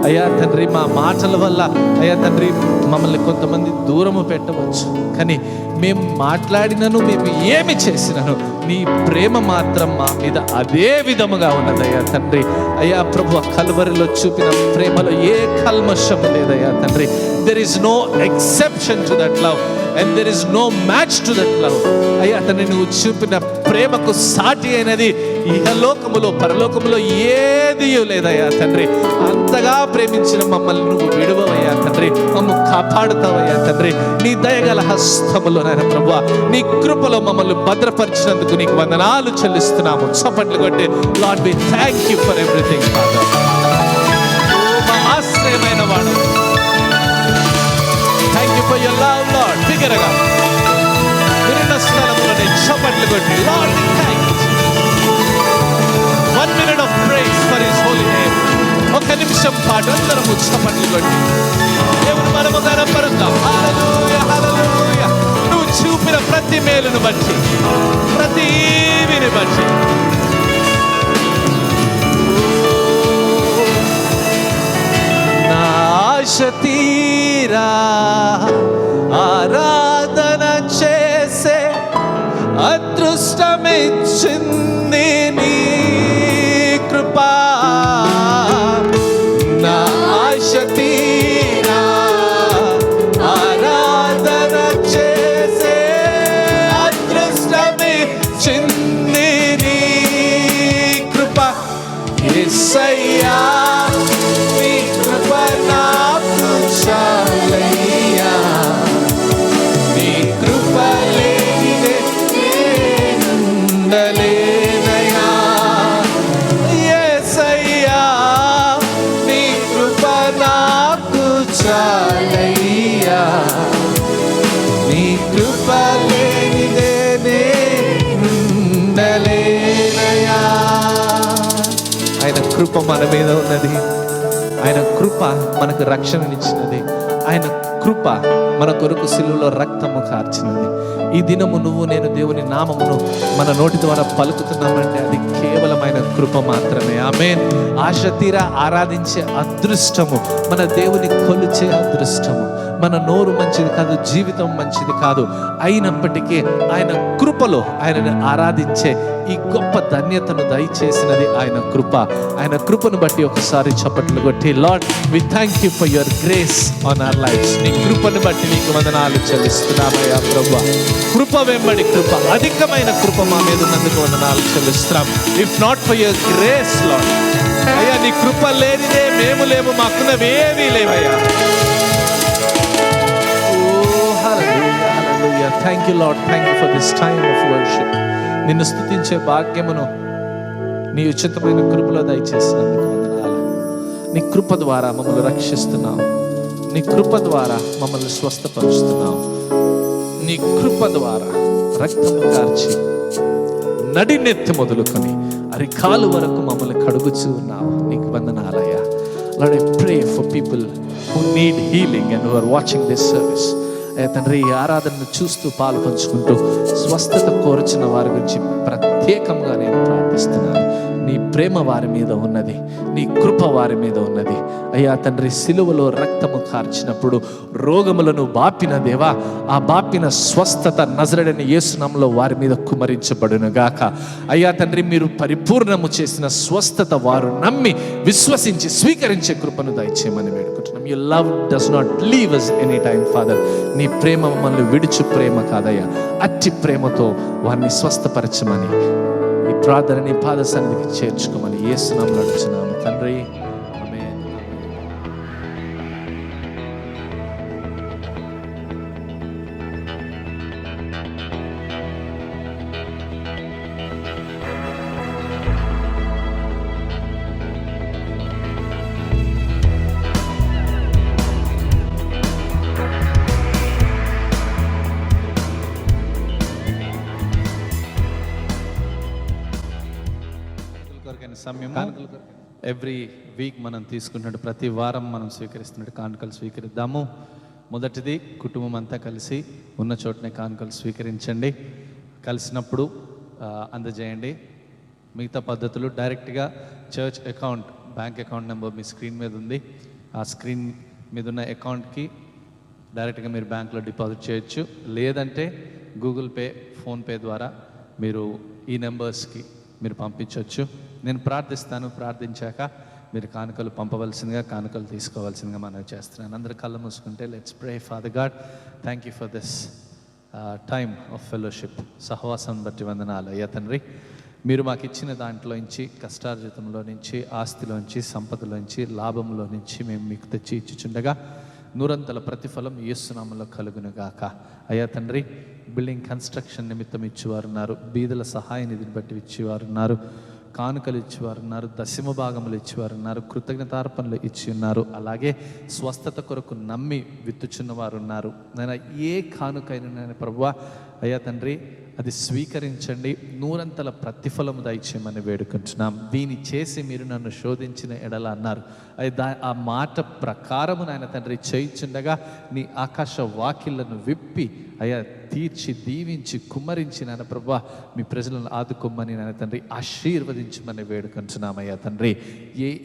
అయ్యా తండ్రి, మా మాటల వల్ల అయ్యా తండ్రి మమ్మల్ని కొంతమంది దూరము పెట్టవచ్చు, కానీ మేము మాట్లాడినను, మేము ఏమి చేసినను, నీ ప్రేమ మాత్రం మా మీద అదే విధముగా ఉన్నదయ్యా తండ్రి. అయ్యా ప్రభు, కల్వరిలో చూపిన ప్రేమలో ఏ కల్మషము లేదయ్యా తండ్రి. There is no exception to that love and there is no match to that love. అయ్యా తండ్రి, నువ్వు చూపిన ప్రేమకు సాటి అయినది ఇహలోకములో పరలోకములో ఏది లేదయ్యా తండ్రి. అంతగా ప్రేమించిన మమ్మల్ని నువ్వు విడువవయ్యా తండ్రి, మమ్ము కాపాడుతావయ్యా తండ్రి. నీ దయగల హస్తములో నాయన ప్రభువా, నీ కృపలో మమ్మల్ని భద్రపరిచినందుకు నీకు వందనాలు చెల్లిస్తున్నాము. చప్పట్లు కొట్టి Lord we thank you for everything Father. మా ఆశ్రయమైన వాడు, thank you for your love Lord. బిగ్గరగా విరిన స్థలములోనే చప్పట్లు కొట్టి Lord we thank you. 1 minute of praise for his holy name. ఒక నిమిషం పాటు అందరము చప్పట్లు కొట్టి దేవుని మనము గణపరుద్దాం. హల్లెలూయా, హల్లెలూయా. నువ్వు చూపిన ప్రతి మేలును బట్టి, ప్రతి ఈవిని బట్టి, నా ఆశ తీరా ఆరాధన చేసే అదృష్టమిచ్చింది నీ కృపా. నా ఆశ తీరా ఆరాధన చేసే అదృష్టమిచ్చింది నీ కృప. యేసయ్యా, నీ కృప నాకు చాలయ్యా. నీ కృప లేనిదే నేనుండలేనయ్యా. యేసయ్యా, నీ కృప నాకు చాలయ్యా. నీ కృప లేనిదే నేనుండలేనయ్యా. ఆయన కృప మన మీద ఉన్నది. ఆయన కృప మనకు రక్షణనిచ్చినది. ఆయన కృప మన కొరకు సిలువలో రక్తము కార్చినది. ఈ దినము నువ్వు నేను దేవుని నామమును మన నోటి ద్వారా పలుకుతున్నామంటే అది కేవలమైన కృప మాత్రమే. ఆమేన్. ఆశ తీరా ఆరాధించే అదృష్టము, మన దేవుని కొలిచే అదృష్టము. మన నోరు మంచిది కాదు, జీవితం మంచిది కాదు, అయినప్పటికీ ఆయన కృపలో ఆయనని ఆరాధించే ఈ గొప్ప ధన్యతను దయచేసినది ఆయన కృప. ఆయన కృపను బట్టి ఒకసారి చప్పట్లు కొట్టి, Lord we thank you for your grace on our lifes. నీ కృపను బట్టి నీకు వందనాలు చెల్లిస్తున్నామయ్యా ప్రభువా. కృప వెంబడి కృప, అధికమైన కృప మా మీద ఉన్నందుకు వందనాలు చెల్లిస్తున్నాం. If not for your grace lord, అయ్యా నీ కృప లేనిదే మేము లేము, మాకున్నవేవీ లేవయ్యా. Thank you lord, thank you for this time of worship. నిన్ను స్తుతించే భాగ్యమును నీ ఉచితమైన కృపలో దయచేసినందుకు వందనాలు. నీ కృప ద్వారా మమ్మల్ని రక్షిస్తున్నావు, నీ కృప ద్వారా మమ్మల్ని స్వస్థపరుస్తున్నావు, నీ కృప ద్వారా రక్తము కార్చి నడినెత్తి మొదలుకొని అరికాలు వరకు మమ్మల్ని కడుగుచూ ఉన్నావు. నీకు వందనాలయ్యా. Lord, I pray for people who need healing and who are watching this service. తండ్రి, ఈ ఆరాధనను చూస్తూ పాలు పంచుకుంటూ స్వస్థత కోరుచున్న వారి గురించి ప్రత్యేకంగా నేను ప్రార్థిస్తున్నాను. నీ ప్రేమ వారి మీద ఉన్నది, నీ కృప వారి మీద ఉన్నది అయ్యా తండ్రి. సిలువలో రక్తము కార్చినప్పుడు రోగములను బాపిన దేవా, ఆ బాపిన స్వస్థత నజరేయుడైన యేసు నామములో వారి మీద కుమ్మరించబడును గాక. అయ్యా తండ్రి, మీరు పరిపూర్ణము చేసిన స్వస్థత వారు నమ్మి విశ్వసించి స్వీకరించే కృపను దయచేయమని వేడుకుంటున్నాం. Your love does not leave us anytime, Father. నీ ప్రేమ మమ్మల్ని విడుచు ప్రేమ కాదయ్యా. అట్టి ప్రేమతో వారిని స్వస్థపరచమని ఈ ప్రార్థనని పాద సన్నిధికి చేర్చుకోమని యేసు నామములో అడుగుచున్నాము తండ్రి. ఆమేన్. సమయం ఎవ్రీ వీక్ మనం తీసుకున్నట్టు ప్రతి వారం మనం స్వీకరిస్తున్నట్టు కానుకలు స్వీకరిద్దాము. మొదటిది కుటుంబం అంతా కలిసి ఉన్న చోటనే కానుకలు స్వీకరించండి. కలిసినప్పుడు అందజేయండి. మిగతా పద్ధతులు డైరెక్ట్గా church account, bank account number మీ స్క్రీన్ మీద ఉంది. ఆ స్క్రీన్ మీద ఉన్న అకౌంట్కి డైరెక్ట్గా మీరు బ్యాంక్లో డిపాజిట్ చేయొచ్చు. లేదంటే గూగుల్ పే, ఫోన్పే ద్వారా మీరు ఈ నెంబర్స్కి మీరు పంపించవచ్చు. నేను ప్రార్థిస్తాను, ప్రార్థించాక మీరు కానుకలు పంపవలసిందిగా, కానుకలు తీసుకోవాల్సిందిగా మనం చేస్తున్నాను. అందరు కళ్ళు మూసుకుంటే let's pray. Father God, thank you for this time of fellowship. సహవాసం బట్టి వందనాలు అయ్యా తండ్రి. మీరు మాకు ఇచ్చిన దాంట్లో నుంచి, కష్టార్జితంలో నుంచి, ఆస్తిలోంచి, సంపదలోంచి, లాభంలో నుంచి మేము మీకు తెచ్చి ఇచ్చుచుండగా నూరంతల ప్రతిఫలం యేసు నామములో కలుగును గాక. అయ్యా తండ్రి, బిల్డింగ్ కన్స్ట్రక్షన్ నిమిత్తం ఇచ్చేవారు ఉన్నారు, బీదల సహాయ నిధిని బట్టి ఇచ్చేవారు ఉన్నారు, కానుకలు ఇచ్చేవారు ఉన్నారు, దశమ భాగములు ఇచ్చేవారు ఉన్నారు, కృతజ్ఞతార్పణలు ఇచ్చి ఉన్నారు. అలాగే స్వస్థత కొరకు నమ్మి విత్తుచున్న వారు ఉన్నారు. నేను ఏ కానుకైనా నేను ప్రభువా అయ్యా తండ్రి అది స్వీకరించండి, నూరంతల ప్రతిఫలము దయచేయమని వేడుకుంటున్నాం. దీన్ని చేసి మీరు నన్ను శోధించిన ఎడల అన్నారు. ఆ మాట ప్రకారము నాయన తండ్రి చేయించుండగా నీ ఆకాశ వాకిళ్లను విప్పి అయ్యా తీర్చి దీవించి కుమ్మరించి నాయన ప్రభువా మీ ప్రజలను ఆదుకోమని నాయన తండ్రి ఆశీర్వదించమని వేడుకుంటున్నామయ్యా తండ్రి.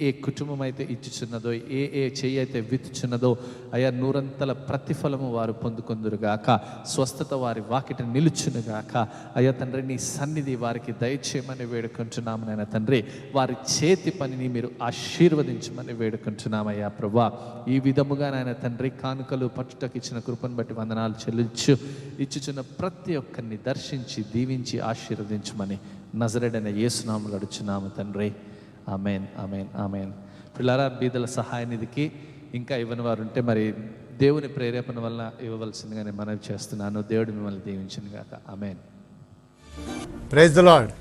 ఏ కుటుంబం అయితే ఇచ్చుచున్నదో, ఏ చెయ్యి అయితే విత్తుచున్నదో అయ్యా నూరంతల ప్రతిఫలము వారు పొందుకొందురుగాక. స్వస్థత వారి వాకిట నిలుచునుగాక. అయ్యా తండ్రి, నీ సన్నిధి వారికి దయచేయమని వేడుకుంటున్నాము నాయన తండ్రి. వారి చేతి పనిని మీరు ఆశీర్వదించమని వేడుకుంటున్నామయ్యా ప్రభువా. ఈ విధముగా నాయన తండ్రి కానుకలు పట్టుటకు ఇచ్చిన కృపను బట్టి వందనాలు చెల్లించు. ఇచ్చుచున్న ప్రతి ఒక్కరిని దర్శించి దీవించి ఆశీర్వదించమని నజరేయుడైన యేసు నామములో అడుగుచున్నాము తండ్రి. ఆమేన్, ఆమేన్, ఆమేన్. పిల్లారా, బీదల సహాయ నిధికి ఇంకా ఇవ్వని వారు ఉంటే మరి దేవుని ప్రేరేపణ వల్ల ఇవ్వవలసిందిగా నేను మనవి చేస్తున్నాను. దేవుడు మిమ్మల్ని దీవించును గాక. ఆమేన్. Praise the Lord.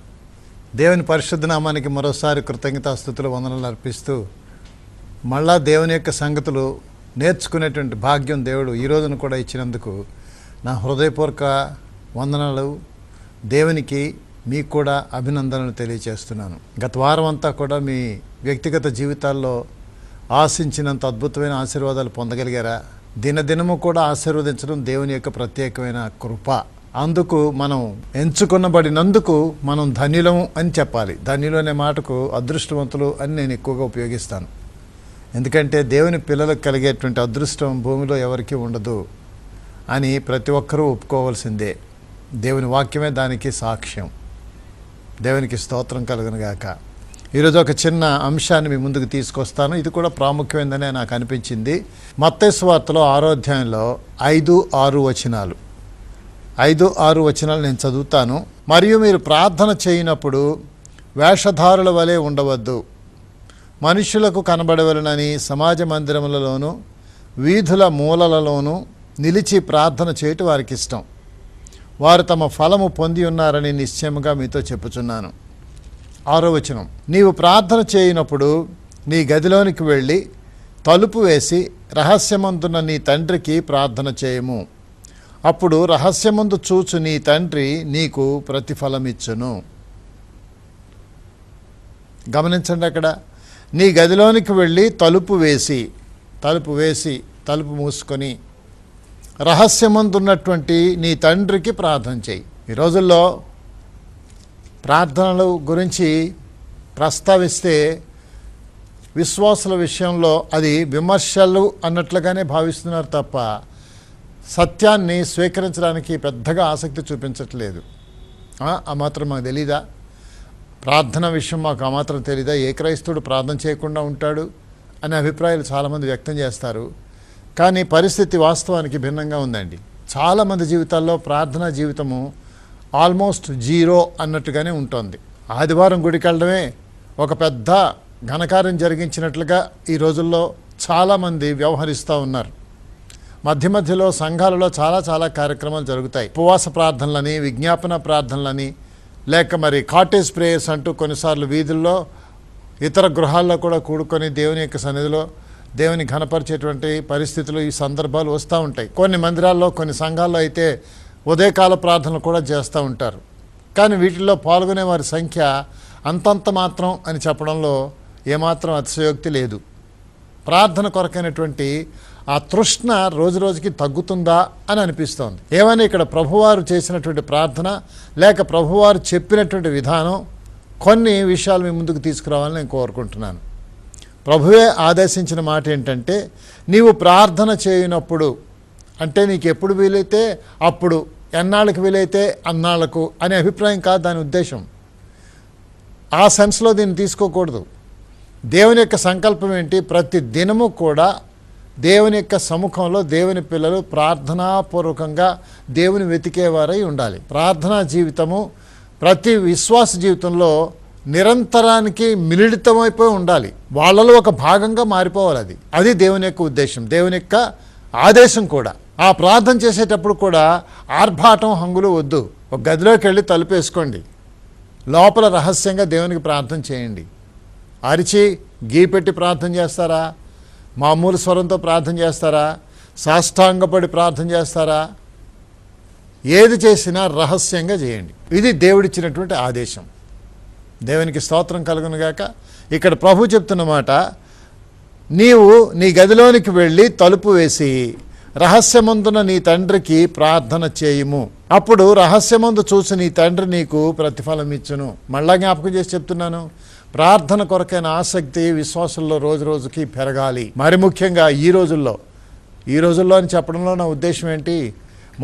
దేవుని పరిశుద్ధ నామానికి మరోసారి కృతజ్ఞతాస్తుతులు వందనాలు అర్పిస్తూ మళ్ళా దేవుని యొక్క సంగతులు నేర్చుకునేటువంటి భాగ్యం దేవుడు ఈ రోజున కూడా ఇచ్చినందుకు నా హృదయపూర్వక వందనాలు. దేవునికి మీకు కూడా అభినందనలు తెలియజేస్తున్నాను. గత వారం అంతా కూడా మీ వ్యక్తిగత జీవితాల్లో ఆశించినంత అద్భుతమైన ఆశీర్వాదాలు పొందగలిగారా? దినదినము కూడా ఆశీర్వదించడం దేవుని యొక్క ప్రత్యేకమైన కృప. అందుకు మనం ఎంచుకొనబడినందుకు మనం ధన్యులము అని చెప్పాలి. ధన్యులు అనే మాటకు అదృష్టవంతులు అని నేను ఎక్కువగా ఉపయోగిస్తాను. ఎందుకంటే దేవుని పిల్లలకు కలిగేటువంటి అదృష్టం భూమిలో ఎవరికీ ఉండదు అని ప్రతి ఒక్కరూ ఒప్పుకోవాల్సిందే. దేవుని వాక్యమే దానికి సాక్ష్యం. దేవునికి స్తోత్రం కలుగునుగాక. ఈరోజు ఒక చిన్న అంశాన్ని మీ ముందుకు తీసుకొస్తాను. ఇది కూడా ప్రాముఖ్యమైనదనే నాకు అనిపించింది. మత్తయి సువార్తలో 6వ అధ్యాయంలో 5-6 వచనాలు. 5-6 వచనాలు నేను చదువుతాను. మరియు మీరు ప్రార్థన చేయనప్పుడు వేషధారుల వలె ఉండవద్దు, మనుషులకు కనబడవలనని సమాజ మందిరములలోనూ వీధుల మూలలలోనూ నిలిచి ప్రార్థన చేయటం వారికి ఇష్టం. వారు తమ ఫలము పొంది ఉన్నారని నిశ్చయముగా మీతో చెప్పుచున్నాను. 6వ వచనం, నీవు ప్రార్థన చేయనప్పుడు నీ గదిలోనికి వెళ్ళి తలుపు వేసి రహస్యమందున్న నీ తండ్రికి ప్రార్థన చేయము. అప్పుడు రహస్యమందు చూచు నీ తండ్రి నీకు ప్రతిఫలమిచ్చును. గమనించండి, అక్కడ నీ గదిలోనికి వెళ్ళి తలుపు మూసుకొని రహస్యమందున్నటువంటి నీ తండ్రికి ప్రార్థన చేయి. ఈ రోజుల్లో ప్రార్థనల గురించి ప్రస్తావిస్తే విశ్వాసుల విషయంలో అది విమర్శలు అన్నట్లుగానే భావిస్తున్నారు తప్ప సత్యాన్ని స్వీకరించడానికి పెద్దగా ఆసక్తి చూపించట్లేదు. ఆ మాత్రం మాకు తెలీదా? ప్రార్థన విషయం మాకు ఆ మాత్రం తెలీదా? ఏ క్రైస్తవుడు ప్రార్థన చేయకుండా ఉంటాడు అనే అభిప్రాయాలు చాలామంది వ్యక్తం చేస్తారు. కానీ పరిస్థితి వాస్తవానికి భిన్నంగా ఉందండి. చాలామంది జీవితాల్లో ప్రార్థనా జీవితము ఆల్మోస్ట్ 0 అన్నట్టుగానే ఉంటుంది. ఆదివారం గుడికి వెళ్ళడమే ఒక పెద్ద ఘనకార్యం జరిగించినట్లుగా ఈ రోజుల్లో చాలామంది వ్యవహరిస్తూ ఉన్నారు. మధ్య మధ్యలో సంఘాలలో చాలా కార్యక్రమాలు జరుగుతాయి. ఉపవాస ప్రార్థనలని, విజ్ఞాపన ప్రార్థనలని, లేక మరి కాటేజ్ ప్రేయర్స్ అంటూ కొన్నిసార్లు వీధుల్లో ఇతర గృహాల్లో కూడా కూడుకొని దేవుని యొక్క సన్నిధిలో దేవుని ఘనపరిచేటువంటి పరిస్థితులు, ఈ సందర్భాలు వస్తూ ఉంటాయి. కొన్ని మందిరాల్లో, కొన్ని సంఘాల్లో అయితే ఉదయకాల ప్రార్థనలు కూడా చేస్తూ ఉంటారు. కానీ వీటిల్లో పాల్గొనే వారి సంఖ్య అంతంత మాత్రం అని చెప్పడంలో ఏమాత్రం అతిశయోక్తి లేదు. ప్రార్థన కొరకైనటువంటి ఆ తృష్ణ రోజు రోజుకి తగ్గుతుందా అని అనిపిస్తోంది. ఏమైనా ఇక్కడ ప్రభువారు చేసినటువంటి ప్రార్థన లేక ప్రభువారు చెప్పినటువంటి విధానం కొన్ని విషయాలు మీ ముందుకు తీసుకురావాలని నేను కోరుకుంటున్నాను. ప్రభువే ఆదేశించిన మాట ఏంటంటే, నీవు ప్రార్థన చేయనప్పుడు, అంటే నీకు ఎప్పుడు వీలైతే అప్పుడు, ఎన్నాళ్ళకి వీలైతే అన్నాళ్లకు అనే అభిప్రాయం కాదు దాని ఉద్దేశం. ఆ సెన్స్లో దీన్ని తీసుకోకూడదు. దేవుని యొక్క సంకల్పం ఏంటి? ప్రతి దినము కూడా దేవుని యొక్క సముఖంలో దేవుని పిల్లలు ప్రార్థనాపూర్వకంగా దేవుని వెతికేవారై ఉండాలి. ప్రార్థనా జీవితము ప్రతి విశ్వాస జీవితంలో నిరంతరానికి మిళితమైపోయి ఉండాలి. వాళ్ళలో ఒక భాగంగా మారిపోవాలి. అది దేవుని యొక్క ఉద్దేశం, దేవుని యొక్క ఆదేశం కూడా. ఆ ప్రార్థన చేసేటప్పుడు కూడా ఆర్భాటం, హంగులు వద్దు. ఒక గదిలోకి వెళ్ళి తలుపేసుకోండి, లోపల రహస్యంగా దేవునికి ప్రార్థన చేయండి. అరిచి గీపెట్టి ప్రార్థన చేస్తారా? మామూలు స్వరంతో ప్రార్థన చేస్తారా? సాష్టాంగపడి ప్రార్థన చేస్తారా? ఏది చేసినా రహస్యంగా చేయండి. ఇది దేవుడిచ్చినటువంటి ఆదేశం. దేవునికి స్తోత్రం కలుగునుగాక. ఇక్కడ ప్రభు చెప్తున్న మాట, నీవు నీ గదిలోనికి వెళ్ళి తలుపు వేసి రహస్యమందున నీ తండ్రికి ప్రార్థన చేయుము. అప్పుడు రహస్యమందు చూసి నీ తండ్రి నీకు ప్రతిఫలం ఇచ్చును. మళ్ళా జ్ఞాపకం చేసి చెప్తున్నాను, ప్రార్థన కొరకైన ఆసక్తి విశ్వాసంలో రోజు రోజుకి పెరగాలి. మరి ముఖ్యంగా ఈ రోజుల్లో అని చెప్పడంలో నా ఉద్దేశం ఏంటి?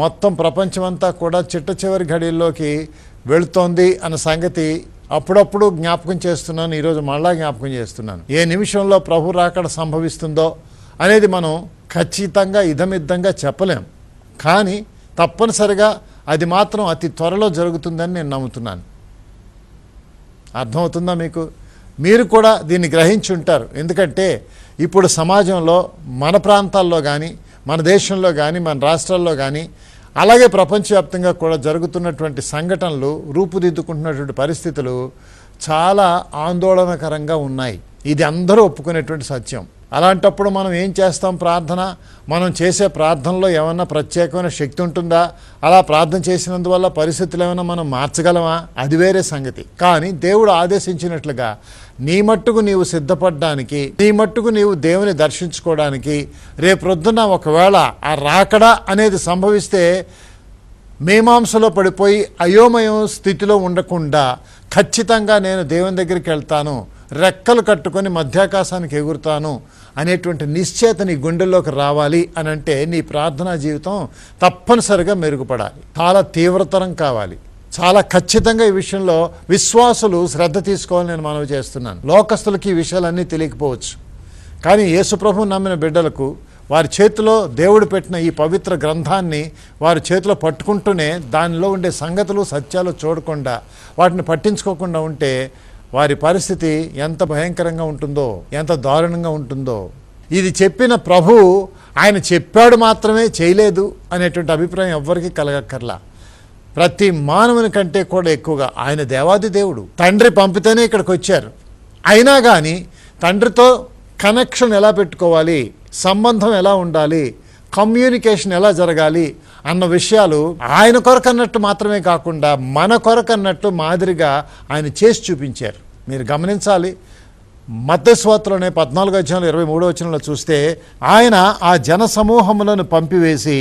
మొత్తం ప్రపంచమంతా కూడా చిట్ట చివరి ఘడియల్లోకి వెళుతోంది అన్న సంగతి అప్పుడప్పుడు జ్ఞాపకం చేస్తున్నాను. ఈరోజు మళ్ళా జ్ఞాపకం చేస్తున్నాను. ఏ నిమిషంలో ప్రభు రాకడ సంభవిస్తుందో అనేది మనం ఖచ్చితంగా ఇదమిద్దంగా చెప్పలేం. కానీ తప్పనిసరిగా అది మాత్రం అతి త్వరలో జరుగుతుందని నేను నమ్ముతున్నాను. అర్థమవుతుందా మీకు? మీరు కూడా దీన్ని గ్రహించి ఉంటారు. ఎందుకంటే ఇప్పుడు సమాజంలో మన ప్రాంతాల్లో కానీ, మన దేశంలో కానీ, మన రాష్ట్రాల్లో కానీ, అలాగే ప్రపంచవ్యాప్తంగా కూడా జరుగుతున్నటువంటి సంఘటనలు, రూపుదిద్దుకుంటున్నటువంటి పరిస్థితులు చాలా ఆందోళనకరంగా ఉన్నాయి. ఇది అందరూ ఒప్పుకునేటువంటి సత్యం. అలాంటప్పుడు మనం ఏం చేస్తాం? ప్రార్థన. మనం చేసే ప్రార్థనలో ఏమన్నా ప్రత్యేకమైన శక్తి ఉంటుందా? అలా ప్రార్థన చేసినందువల్ల పరిస్థితులు ఏమైనా మనం మార్చగలమా? అది వేరే సంగతి. కానీ దేవుడు ఆదేశించినట్లుగా నీ మట్టుకు నీవు సిద్ధపడడానికి, నీ మట్టుకు నీవు దేవుని దర్శించుకోవడానికి, రేపొద్దున ఒకవేళ ఆ రాకడా అనేది సంభవిస్తే మీమాంసలో పడిపోయి అయోమయం స్థితిలో ఉండకుండా ఖచ్చితంగా నేను దేవుని దగ్గరికి వెళ్తాను, రెక్కలు కట్టుకొని మధ్యాకాశానికి ఎగురుతాను అనేటువంటి నిశ్చయత నీ గుండెల్లోకి రావాలి అని అంటే నీ ప్రార్థనా జీవితం తప్పనిసరిగా మెరుగుపడాలి. చాలా తీవ్రతరం కావాలి. చాలా ఖచ్చితంగా ఈ విషయంలో విశ్వాసులు శ్రద్ధ తీసుకోవాలని నేను మనవి చేస్తున్నాను. లోకస్తులకి ఈ విషయాలన్నీ తెలియకపోవచ్చు, కానీ యేసుప్రభువు నమ్మిన బిడ్డలకు వారి చేతిలో దేవుడు పెట్టిన ఈ పవిత్ర గ్రంథాన్ని వారి చేతిలో పట్టుకుంటూనే దానిలో ఉండే సంగతులు సత్యాలు చూడకుండా వాటిని పట్టించుకోకుండా ఉంటే వారి పరిస్థితి ఎంత భయంకరంగా ఉంటుందో, ఎంత దారుణంగా ఉంటుందో. ఇది చెప్పిన ప్రభు ఆయన చెప్పాడు మాత్రమే, చేయలేదు అనేటువంటి అభిప్రాయం ఎవ్వరికీ కలగక్కర్లా. ప్రతి మానవుని కంటే కూడా ఎక్కువగా ఆయన దేవాది దేవుడు. తండ్రి పంపితేనే ఇక్కడికి వచ్చారు. అయినా కానీ తండ్రితో కనెక్షన్ ఎలా పెట్టుకోవాలి, సంబంధం ఎలా ఉండాలి, కమ్యూనికేషన్ ఎలా జరగాలి అన్న విషయాలు ఆయన కొరకు అన్నట్టు మాత్రమే కాకుండా మన కొరకు అన్నట్టు మాదిరిగా ఆయన చేసి చూపించారు. మీరు గమనించాలి, మత్తయి సువార్తలోనే 14:23 చూస్తే ఆయన ఆ జన సమూహములను పంపివేసి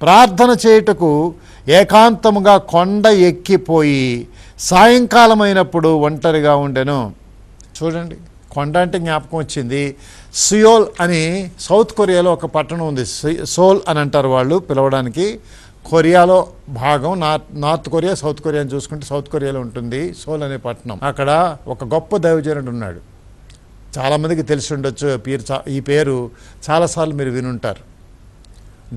ప్రార్థన చేయుటకు ఏకాంతముగా కొండ ఎక్కిపోయి సాయంకాలమైనప్పుడు ఒంటరిగా ఉండెను. చూడండి, కొండ అంటే జ్ఞాపకం వచ్చింది. సియోల్ అని సౌత్ కొరియాలో ఒక పట్టణం ఉంది. సోల్ అని అంటారు వాళ్ళు పిలవడానికి. కొరియాలో భాగం, నార్త్ కొరియా, సౌత్ కొరియా అని చూసుకుంటే సౌత్ కొరియాలో ఉంటుంది సోల్ అనే పట్టణం. అక్కడ ఒక గొప్ప దైవజనుడు ఉన్నాడు. చాలామందికి తెలిసి ఉండొచ్చు ఈ పేరు, చాలాసార్లు మీరు వినుంటారు.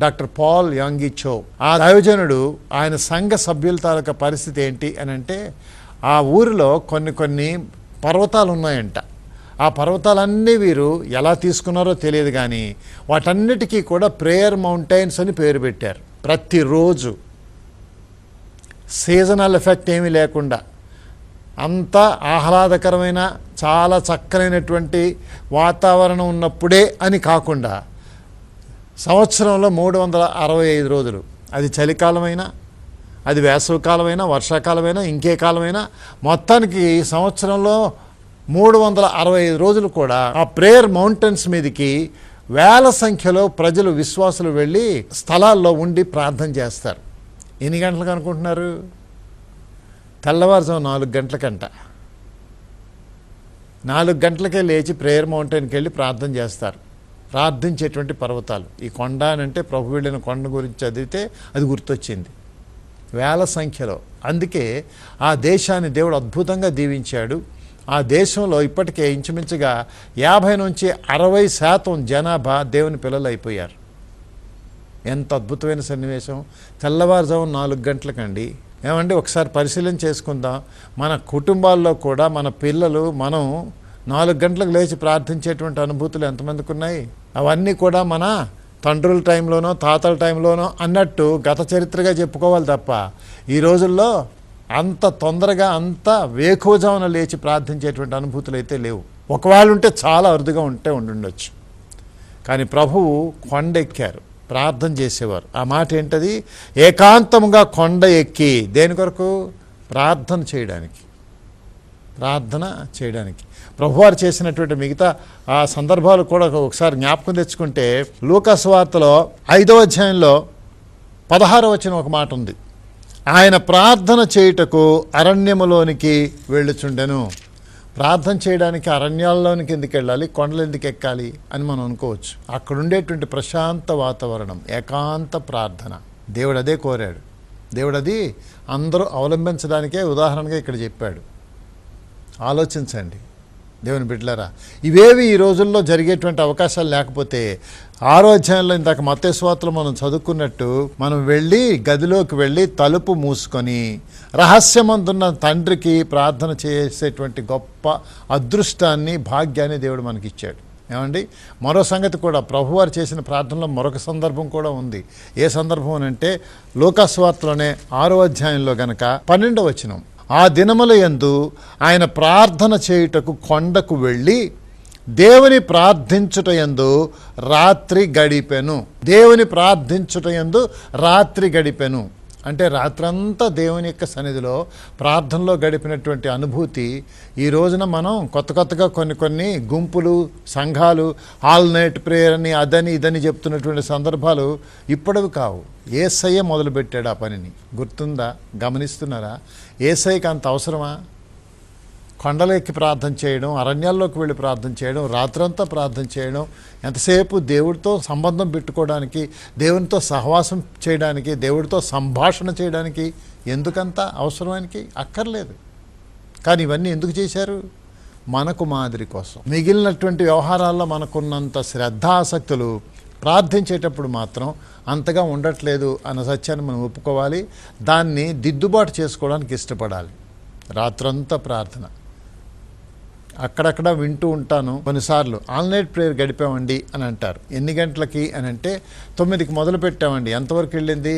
డాక్టర్ పాల్ యాంగి చో. ఆ దైవజనుడు ఆయన సంఘ సభ్యుల తాలూకా పరిస్థితి ఏంటి అని అంటే, ఆ ఊరిలో కొన్ని పర్వతాలు ఉన్నాయంట. ఆ పర్వతాలన్నీ వీరు ఎలా తీసుకున్నారో తెలియదు, కానీ వాటన్నిటికీ కూడా ప్రేయర్ మౌంటైన్స్ అని పేరు పెట్టారు. ప్రతిరోజు సీజనల్ ఎఫెక్ట్ ఏమీ లేకుండా అంత ఆహ్లాదకరమైన చాలా చక్కనైనటువంటి వాతావరణం ఉన్నప్పుడే అని కాకుండా సంవత్సరంలో 365 రోజులు, అది చలికాలమైనా, అది వేసవికాలమైనా, వర్షాకాలమైనా, ఇంకే కాలమైనా, మొత్తానికి సంవత్సరంలో 365 రోజులు కూడా ఆ ప్రేయర్ మౌంటైన్స్ మీదకి వేల సంఖ్యలో ప్రజలు, విశ్వాసులు వెళ్ళి స్థలాల్లో ఉండి ప్రార్థన చేస్తారు. ఎన్ని గంటలకు అనుకుంటున్నారు? తెల్లవారుజాము 4 గంటలకంట. 4 గంటలకే లేచి ప్రేయర్ మౌంటైన్కి వెళ్ళి ప్రార్థన చేస్తారు. ప్రార్థించేటువంటి పర్వతాలు. ఈ కొండ అని అంటే ప్రభు వెళ్ళిన కొండ గురించి చదివితే అది గుర్తొచ్చింది. వేల సంఖ్యలో. అందుకే ఆ దేశాన్ని దేవుడు అద్భుతంగా దీవించాడు. ఆ దేశంలో ఇప్పటికే ఇంచుమించుగా 50 నుంచి 60% జనాభా దేవుని పిల్లలు అయిపోయారు. ఎంత అద్భుతమైన సన్నివేశం! తెల్లవారుజాము 4 గంటలకండి. ఏమండి, ఒకసారి పరిశీలన చేసుకుందాం. మన కుటుంబాల్లో కూడా మన పిల్లలు, మనం 4 గంటలకు లేచి ప్రార్థించేటువంటి అనుభూతులు ఎంతమందికి ఉన్నాయి? అవన్నీ కూడా మన తండ్రుల టైంలోనో తాతల టైంలోనో అన్నట్టు గత చరిత్రగా చెప్పుకోవాలి తప్ప ఈ రోజుల్లో అంత తొందరగా అంత వేకువజామున లేచి ప్రార్థించేటువంటి అనుభూతులు అయితే లేవు. ఒకవేళ ఉంటే చాలా అరుదుగా ఉండుండొచ్చు. కానీ ప్రభువు కొండ ఎక్కారు, ప్రార్థన చేసేవారు. ఆ మాట ఏంటది? ఏకాంతముగా కొండ ఎక్కి. దేని కొరకు? ప్రార్థన చేయడానికి. ప్రార్థన చేయడానికి. ప్రభువారు చేసినటువంటి మిగతా ఆ సందర్భాలు కూడా ఒకసారి జ్ఞాపకం తెచ్చుకుంటే, లూకా సువార్తలో 5వ అధ్యాయంలో 16వ వచనం ఒక మాట ఉంది. ఆయన ప్రార్థన చేయుటకు అరణ్యములోనికి వెళ్ళుచుండెను. ప్రార్థన చేయడానికి అరణ్యాల్లోనికి ఎందుకు వెళ్ళాలి, కొండలు ఎందుకు ఎక్కాలి అని మనం అనుకోవచ్చు. అక్కడ ఉండేటువంటి ప్రశాంత వాతావరణం, ఏకాంత ప్రార్థన. దేవుడు అదే కోరాడు. దేవుడు అది అందరూ అవలంబించడానికే ఉదాహరణగా ఇక్కడ చెప్పాడు. ఆలోచించండి దేవుని బిడ్డలారా. ఇవేవి ఈ రోజుల్లో జరిగేటువంటి అవకాశాలు లేకపోతే 6వ అధ్యాయంలో ఇందాక మత్తయి సువార్తలో మనం చదువుకున్నట్టు మనం వెళ్ళి గదిలోకి వెళ్ళి తలుపు మూసుకొని రహస్యమందున్న తండ్రికి ప్రార్థన చేసేటువంటి గొప్ప అదృష్టాన్ని, భాగ్యాన్ని దేవుడు మనకిచ్చాడు. ఏమండి, మరో సంగతి కూడా ప్రభువారు చేసిన ప్రార్థనలో మరొక సందర్భం కూడా ఉంది. ఏ సందర్భం అని అంటే లూకా సువార్తలోనే 6వ అధ్యాయంలో గనక 12వ వచనం. ఆ దినముల యందు ఆయన ప్రార్థన చేయుటకు కొండకు వెళ్ళి దేవుని ప్రార్థించుటయందు రాత్రి గడిపెను. దేవుని ప్రార్థించుటయందు రాత్రి గడిపెను అంటే రాత్రంతా దేవుని యొక్క సన్నిధిలో ప్రార్థనలో గడిపినటువంటి అనుభూతి ఈ రోజున మనం కొత్తగా కొన్ని గుంపులు సంఘాలు ఆల్ నైట్ ప్రేయర్ అని అదని ఇదని చెప్తున్నటువంటి సందర్భాలు ఇప్పటివి కావు. యేసయ్య మొదలుపెట్టాడు ఆ పనిని. గుర్తుందా? గమనిస్తున్నారా? యేసయ్యకి అంత అవసరమా? కొండలెక్కి ప్రార్థన చేయడం, అరణ్యాల్లోకి వెళ్ళి ప్రార్థన చేయడం, రాత్రంతా ప్రార్థన చేయడం, ఎంతసేపు దేవుడితో సంబంధం పెట్టుకోవడానికి, దేవునితో సహవాసం చేయడానికి, దేవుడితో సంభాషణ చేయడానికి ఎందుకంత అవసరమానికి? అక్కర్లేదు. కానీ ఇవన్నీ ఎందుకు చేశారు? మనకు మాదిరి కోసం. మిగిలినటువంటి వ్యవహారాల్లో మనకున్నంత శ్రద్ధ ఆసక్తులు ప్రార్థించేటప్పుడు మాత్రం అంతగా ఉండట్లేదు అన్న సత్యాన్ని మనం ఒప్పుకోవాలి. దాన్ని దిద్దుబాటు చేసుకోవడానికి ఇష్టపడాలి. రాత్రంతా ప్రార్థన. అక్కడక్కడ వింటూ ఉంటాను కొన్నిసార్లు ఆల్ నైట్ ప్రేయర్ గడిపామండి అని అంటారు. ఎన్ని గంటలకి అని అంటే 9కి మొదలు పెట్టామండి, ఎంతవరకు వెళ్ళింది?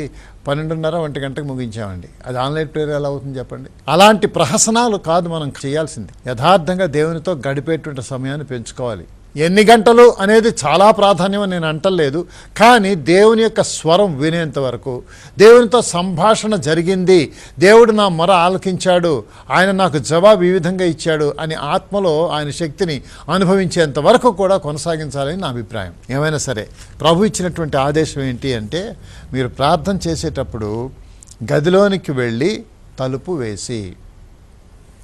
12:30 1 గంటకు ముగించామండి. అది ఆల్ నైట్ ప్రేయర్ ఎలా అవుతుంది చెప్పండి? అలాంటి ప్రహసనాలు కాదు మనం చేయాల్సింది. యథార్థంగా దేవునితో గడిపేటువంటి సమయాన్ని పెంచుకోవాలి. ఎన్ని గంటలు అనేది చాలా ప్రాధాన్యం నేను అంటలేదు. కానీ దేవుని యొక్క స్వరం వినేంత వరకు, దేవునితో సంభాషణ జరిగింది, దేవుడు నా మొర ఆలకించాడు, ఆయన నాకు జవాబు ఈ విధంగా ఇచ్చాడు అని ఆత్మలో ఆయన శక్తిని అనుభవించేంత వరకు కూడా కొనసాగించాలని నా అభిప్రాయం. ఏమైనా సరే ప్రభు ఇచ్చినటువంటి ఆదేశం ఏంటి అంటే, మీరు ప్రార్థన చేసేటప్పుడు గదిలోనికి వెళ్ళి తలుపు వేసి,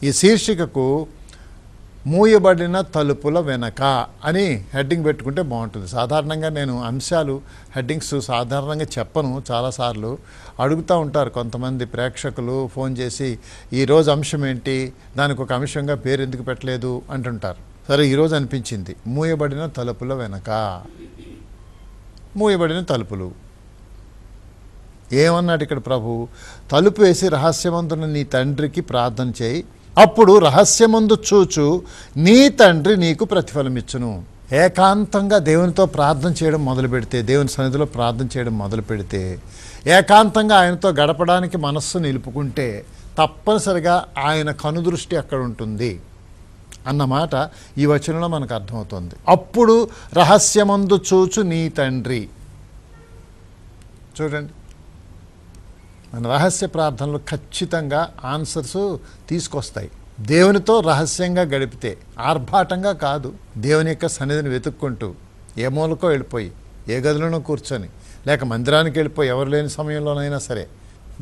ఈ శీర్షికకు మూయబడిన తలుపుల వెనక అని హెడ్డింగ్ పెట్టుకుంటే బాగుంటుంది. సాధారణంగా నేను అంశాలు హెడ్డింగ్స్ సాధారణంగా చెప్పను. చాలాసార్లు అడుగుతూ ఉంటారు కొంతమంది ప్రేక్షకులు ఫోన్ చేసి, ఈరోజు అంశం ఏంటి, దానికి ఒక అంశంగా పేరు ఎందుకు పెట్టలేదు అంటుంటారు. సరే, ఈరోజు అనిపించింది మూయబడిన తలుపుల వెనక. మూయబడిన తలుపులు ఏమన్నాడు ఇక్కడ ప్రభు? తలుపు వేసి రహస్యమందున నీ తండ్రికి ప్రార్థన చేయి, అప్పుడు రహస్యమందు చూచు నీ తండ్రి నీకు ప్రతిఫలమిచ్చును. ఏకాంతంగా దేవునితో ప్రార్థన చేయడం మొదలు పెడితే, దేవుని సన్నిధిలో ప్రార్థన చేయడం మొదలు పెడితే, ఏకాంతంగా ఆయనతో గడపడానికి మనస్సు నిలుపుకుంటే తప్పనిసరిగా ఆయన కనుదృష్టి అక్కడ ఉంటుంది అన్నమాట ఈ వచనంలో మనకు అర్థమవుతుంది. అప్పుడు రహస్యమందు చూచు నీ తండ్రి. చూడండి, మన రహస్య ప్రార్థనలు ఖచ్చితంగా ఆన్సర్స్ తీసుకొస్తాయి. దేవునితో రహస్యంగా గడిపితే, ఆర్భాటంగా కాదు, దేవుని యొక్క సన్నిధిని వెతుక్కుంటూ ఏ మూలకో వెళ్ళిపోయి, ఏ గదిలోనో కూర్చొని, లేక మందిరానికి వెళ్ళిపోయి ఎవరు లేని సమయంలోనైనా సరే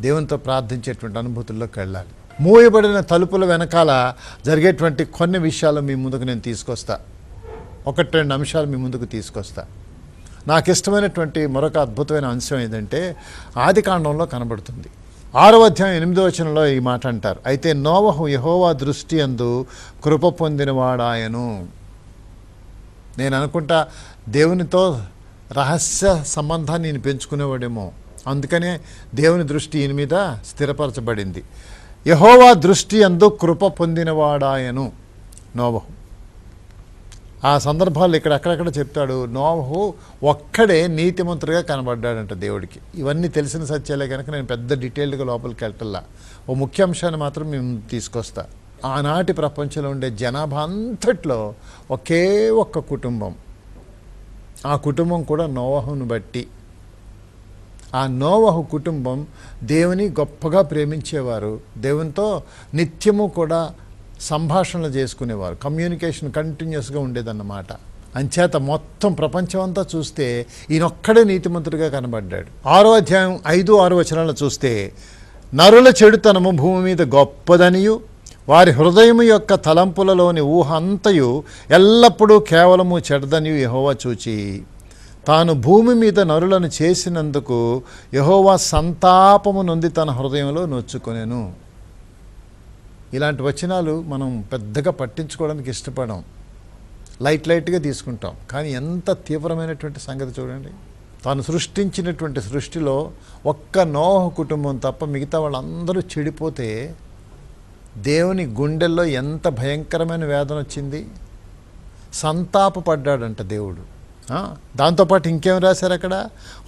దేవునితో ప్రార్థించేటువంటి అనుభూతుల్లోకి వెళ్ళాలి. మూయబడిన తలుపుల వెనకాల జరిగేటువంటి కొన్ని విషయాలు మీ ముందుకు నేను తీసుకొస్తా. 1-2 అంశాలు మీ ముందుకు తీసుకొస్తా. నాకు ఇష్టమైనటువంటి మరొక అద్భుతమైన అంశం ఏంటంటే, ఆదికాండంలో కనబడుతుంది. 6వ అధ్యాయం 8వ వచనంలో ఈ మాట అంటారు, అయితే నోవహు యెహోవా దృష్టి యందు కృప పొందినవాడాయను. నేను అనుకుంటా దేవునితో రహస్య సంబంధాన్ని ఈయన పెంచుకునేవాడేమో, అందుకనే దేవుని దృష్టి ఈయన మీద స్థిరపరచబడింది. యెహోవా దృష్టి యందు కృప పొందినవాడాయను నోవహు. ఆ సందర్భాలు ఇక్కడ అక్కడక్కడ చెప్తాడు. నోవహు ఒక్కడే నీతిమంతుడిగా కనబడ్డాడంట దేవుడికి. ఇవన్నీ తెలిసిన సత్యాలే కనుక నేను పెద్ద డీటెయిల్డ్గా లోపలికి వెళ్ళటల్లా. ఓ ముఖ్య అంశాన్ని మాత్రం మేము తీసుకొస్తా. ఆనాటి ప్రపంచంలో ఉండే జనాభా అంతట్లో ఒకే ఒక్క కుటుంబం, ఆ కుటుంబం కూడా నోవహును బట్టి. ఆ నోవహు కుటుంబం దేవుని గొప్పగా ప్రేమించేవారు, దేవునితో నిత్యము కూడా సంభాషణలు చేసుకునేవారు, కమ్యూనికేషన్ కంటిన్యూస్గా ఉండేదన్నమాట. అంచేత మొత్తం ప్రపంచం అంతా చూస్తే ఈయనొక్కడే నీతిమంతుడిగా కనబడ్డాడు. 6వ అధ్యాయం 5-6 వచనాలు చూస్తే, నరుల చెడుతనము భూమి మీద గొప్పదనియు, వారి హృదయము యొక్క తలంపులలోని ఊహ అంతయు ఎల్లప్పుడూ కేవలము చెడ్డదనియు యెహోవా చూచి, తాను భూమి మీద నరులను చేసినందుకు యెహోవా సంతాపము నొంది తన హృదయంలో నొచ్చుకొనెను. ఇలాంటి వచనాలు మనం పెద్దగా పట్టించుకోవడానికి ఇష్టపడం, లైట్గా తీసుకుంటాం. కానీ ఎంత తీవ్రమైనటువంటి సంగతి చూడండి. తాను సృష్టించినటువంటి సృష్టిలో ఒక్క నోహు కుటుంబం తప్ప మిగతా వాళ్ళందరూ చెడిపోతే దేవుని గుండెల్లో ఎంత భయంకరమైన వేదన వచ్చింది. సంతాపపడ్డాడంట దేవుడు. దాంతోపాటు ఇంకేం రాశారు అక్కడ?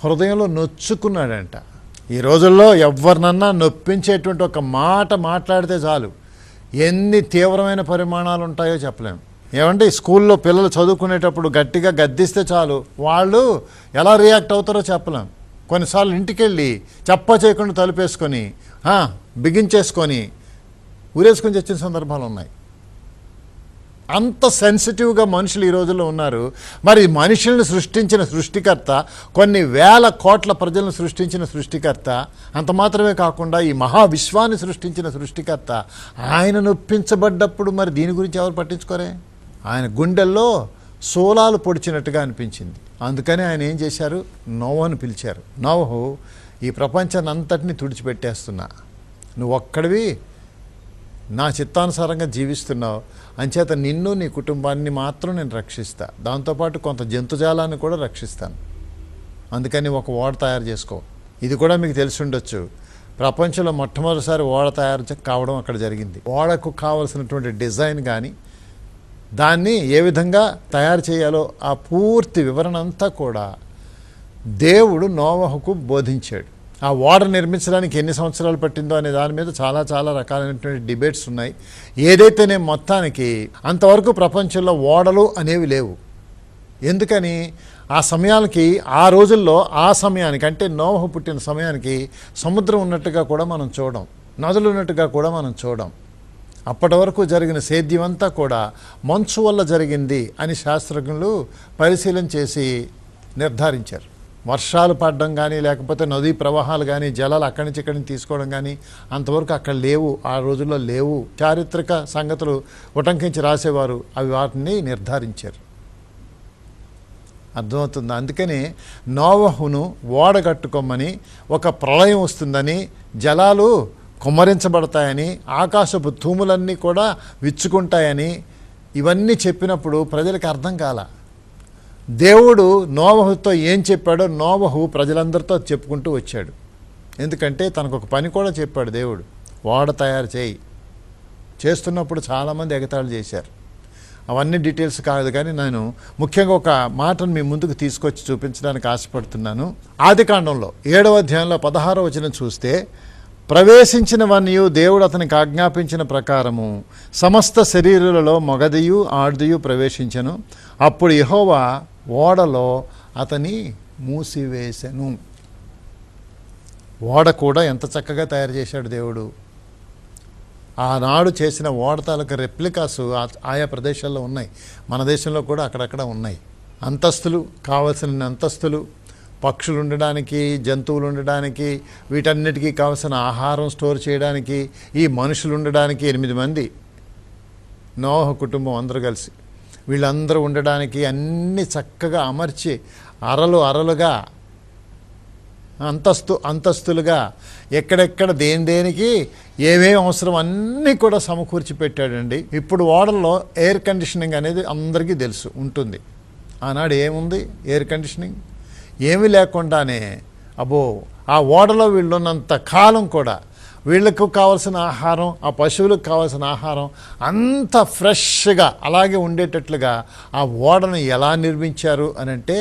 హృదయంలో నొచ్చుకున్నాడంట. ఈ రోజుల్లో ఎవరినన్నా నొప్పించేటువంటి ఒక మాట మాట్లాడితే చాలు ఎన్ని తీవ్రమైన పరిమాణాలు ఉంటాయో చెప్పలేము. ఏమంటే స్కూల్లో పిల్లలు చదువుకునేటప్పుడు గట్టిగా గద్దిస్తే చాలు వాళ్ళు ఎలా రియాక్ట్ అవుతారో చెప్పలేం. కొన్నిసార్లు ఇంటికి వెళ్ళి చెప్ప చేయకుండా తలుపేసుకొని బిగించేసుకొని ఊరేసుకొని చచ్చిన సందర్భాలు ఉన్నాయి. అంత సెన్సిటివ్గా మనుషులు ఈ రోజుల్లో ఉన్నారు. మరి మనుషుల్ని సృష్టించిన సృష్టికర్త, కొన్ని వేల కోట్ల ప్రజలను సృష్టించిన సృష్టికర్త, అంత మాత్రమే కాకుండా ఈ మహావిశ్వాన్ని సృష్టించిన సృష్టికర్త ఆయన నొప్పించబడ్డప్పుడు మరి దీని గురించి ఎవరు పట్టించుకోరే? ఆయన గుండెల్లో సోలాలు పొడిచినట్టుగా అనిపించింది. అందుకని ఆయన ఏం చేశారు? నోవహును పిలిచారు. నోవహు, ఈ ప్రపంచాన్ని అంతటినీ తుడిచిపెట్టేస్తున్నా, నువ్వు ఒక్కడివి నా చిత్తానుసారంగా జీవిస్తున్నావు, అంచేత నిన్ను నీ కుటుంబాన్ని మాత్రం నేను రక్షిస్తా, దాంతోపాటు కొంత జంతుజాలాన్ని కూడా రక్షిస్తాను, అందుకని ఒక ఓడ తయారు చేసుకో. ఇది కూడా మీకు తెలిసి ఉండొచ్చు, ప్రపంచంలో మొట్టమొదటిసారి ఓడ తయారు కావడం అక్కడ జరిగింది. ఓడకు కావలసినటువంటి డిజైన్ కానీ దాన్ని ఏ విధంగా తయారు చేయాలో ఆ పూర్తి వివరణ అంతా కూడా దేవుడు నోవహుకు బోధించాడు. ఆ ఓడ నిర్మించడానికి ఎన్ని సంవత్సరాలు పట్టిందో అనే దాని మీద చాలా చాలా రకాలైనటువంటి డిబేట్స్ ఉన్నాయి. ఏదైతేనే మొత్తానికి అంతవరకు ప్రపంచంలో ఓడలు అనేవి లేవు. ఎందుకని? ఆ సమయానికి, ఆ రోజుల్లో ఆ సమయానికి, అంటే నోవహు పుట్టిన సమయానికి సముద్రం ఉన్నట్టుగా కూడా మనం చూడం, నదులు ఉన్నట్టుగా కూడా మనం చూడం. అప్పటి వరకు జరిగిన సేద్యం అంతా కూడా మంచు వల్ల జరిగింది అని శాస్త్రజ్ఞులు పరిశీలన చేసి నిర్ధారించారు. వర్షాలు పడడం కానీ, లేకపోతే నదీ ప్రవాహాలు కానీ, జలాలు అక్కడి నుంచి ఇక్కడి నుంచి తీసుకోవడం కానీ అంతవరకు అక్కడ లేవు, ఆ రోజుల్లో లేవు. చారిత్రక సంగతులు ఉటంకించి రాసేవారు అవి వాటిని నిర్ధారించారు. అర్థమవుతుంది. అందుకని నోవహును ఓడగట్టుకోమని, ఒక ప్రళయం వస్తుందని, జలాలు కుమ్మరించబడతాయని, ఆకాశపు తూములన్నీ కూడా విచ్చుకుంటాయని ఇవన్నీ చెప్పినప్పుడు ప్రజలకు అర్థం కాల. దేవుడు నోవహుతో ఏం చెప్పాడో నోవహు ప్రజలందరితో చెప్పుకుంటూ వచ్చాడు. ఎందుకంటే తనకు ఒక పని కూడా చెప్పాడు దేవుడు, ఓడ తయారు చేయి. చేస్తున్నప్పుడు చాలామంది ఎగతాళి చేశారు. అవన్నీ డీటెయిల్స్ కాదు, కానీ నేను ముఖ్యంగా ఒక మాటను మీ ముందుకు తీసుకొచ్చి చూపించడానికి ఆశపడుతున్నాను. ఆదికాండంలో 7వ అధ్యాయంలో 16వ వచనం చూస్తే, ప్రవేశించినవన్నయు దేవుడు అతనికి ఆజ్ఞాపించిన ప్రకారము సమస్త శరీరులలో మగదియు ఆడదియు ప్రవేశించెను. అప్పుడు యెహోవా ఓడలో అతని మూసివేసెను. ఓడ కూడా ఎంత చక్కగా తయారు చేశాడు దేవుడు. ఆనాడు చేసిన ఓడ తాలూకు రెప్లికాసు ఆయా ప్రదేశాల్లో ఉన్నాయి, మన దేశంలో కూడా అక్కడక్కడ ఉన్నాయి. అంతస్తులు, కావలసిన అంతస్తులు, పక్షులు ఉండడానికి, జంతువులు ఉండడానికి, వీటన్నిటికీ కావలసిన ఆహారం స్టోర్ చేయడానికి, ఈ మనుషులు ఉండడానికి 8 మంది నోవహు కుటుంబం అందరూ కలిసి వీళ్ళందరూ ఉండడానికి అన్నీ చక్కగా అమర్చి అరలుగా అంతస్తులుగా ఎక్కడెక్కడ దేనికి ఏమేమి అవసరం అన్నీ కూడా సమకూర్చి పెట్టాడండి. ఇప్పుడు ఓడల్లో ఎయిర్ కండిషనింగ్ అనేది అందరికీ తెలుసు ఉంటుంది. ఆనాడు ఏముంది? ఎయిర్ కండిషనింగ్ ఏమీ లేకుండానే అబ్బో ఆ ఓడలో వీళ్ళు ఉన్నంత కాలం కూడా వీళ్ళకు కావాల్సిన ఆహారం, ఆ పశువులకు కావాల్సిన ఆహారం అంత ఫ్రెష్గా అలాగే ఉండేటట్లుగా ఆ ఓడను ఎలా నిర్మించారు అని అంటే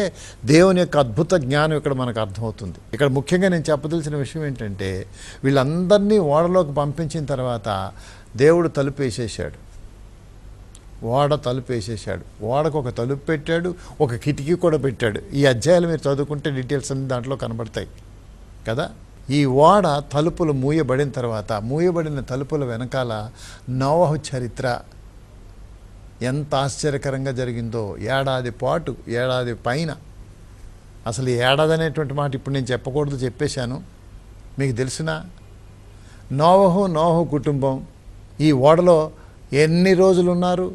దేవుని యొక్క అద్భుత జ్ఞానం ఇక్కడ మనకు అర్థమవుతుంది. ఇక్కడ ముఖ్యంగా నేను చెప్పదలసిన విషయం ఏంటంటే, వీళ్ళందరినీ ఓడలోకి పంపించిన తర్వాత దేవుడు తలుపు వేసేసాడు. ఓడ తలుపు వేసేసాడు. ఓడకు ఒక తలుపు పెట్టాడు, ఒక కిటికీ కూడా పెట్టాడు. ఈ అధ్యాయాలు మీరు చదువుకుంటే డీటెయిల్స్ అన్ని దాంట్లో కనబడతాయి కదా. ఈ ఓడ తలుపులు మూయబడిన తర్వాత, మూయబడిన తలుపుల వెనకాల నోవహు చరిత్ర ఎంత ఆశ్చర్యకరంగా జరిగిందో. ఏడాది పాటు, ఏడాది పైన, అసలు ఏడాది అనేటువంటి మాట ఇప్పుడు నేను చెప్పకూడదు, చెప్పేశాను. మీకు తెలిసిన నోవహు కుటుంబం ఈ ఓడలో ఎన్ని రోజులు ఉన్నారు?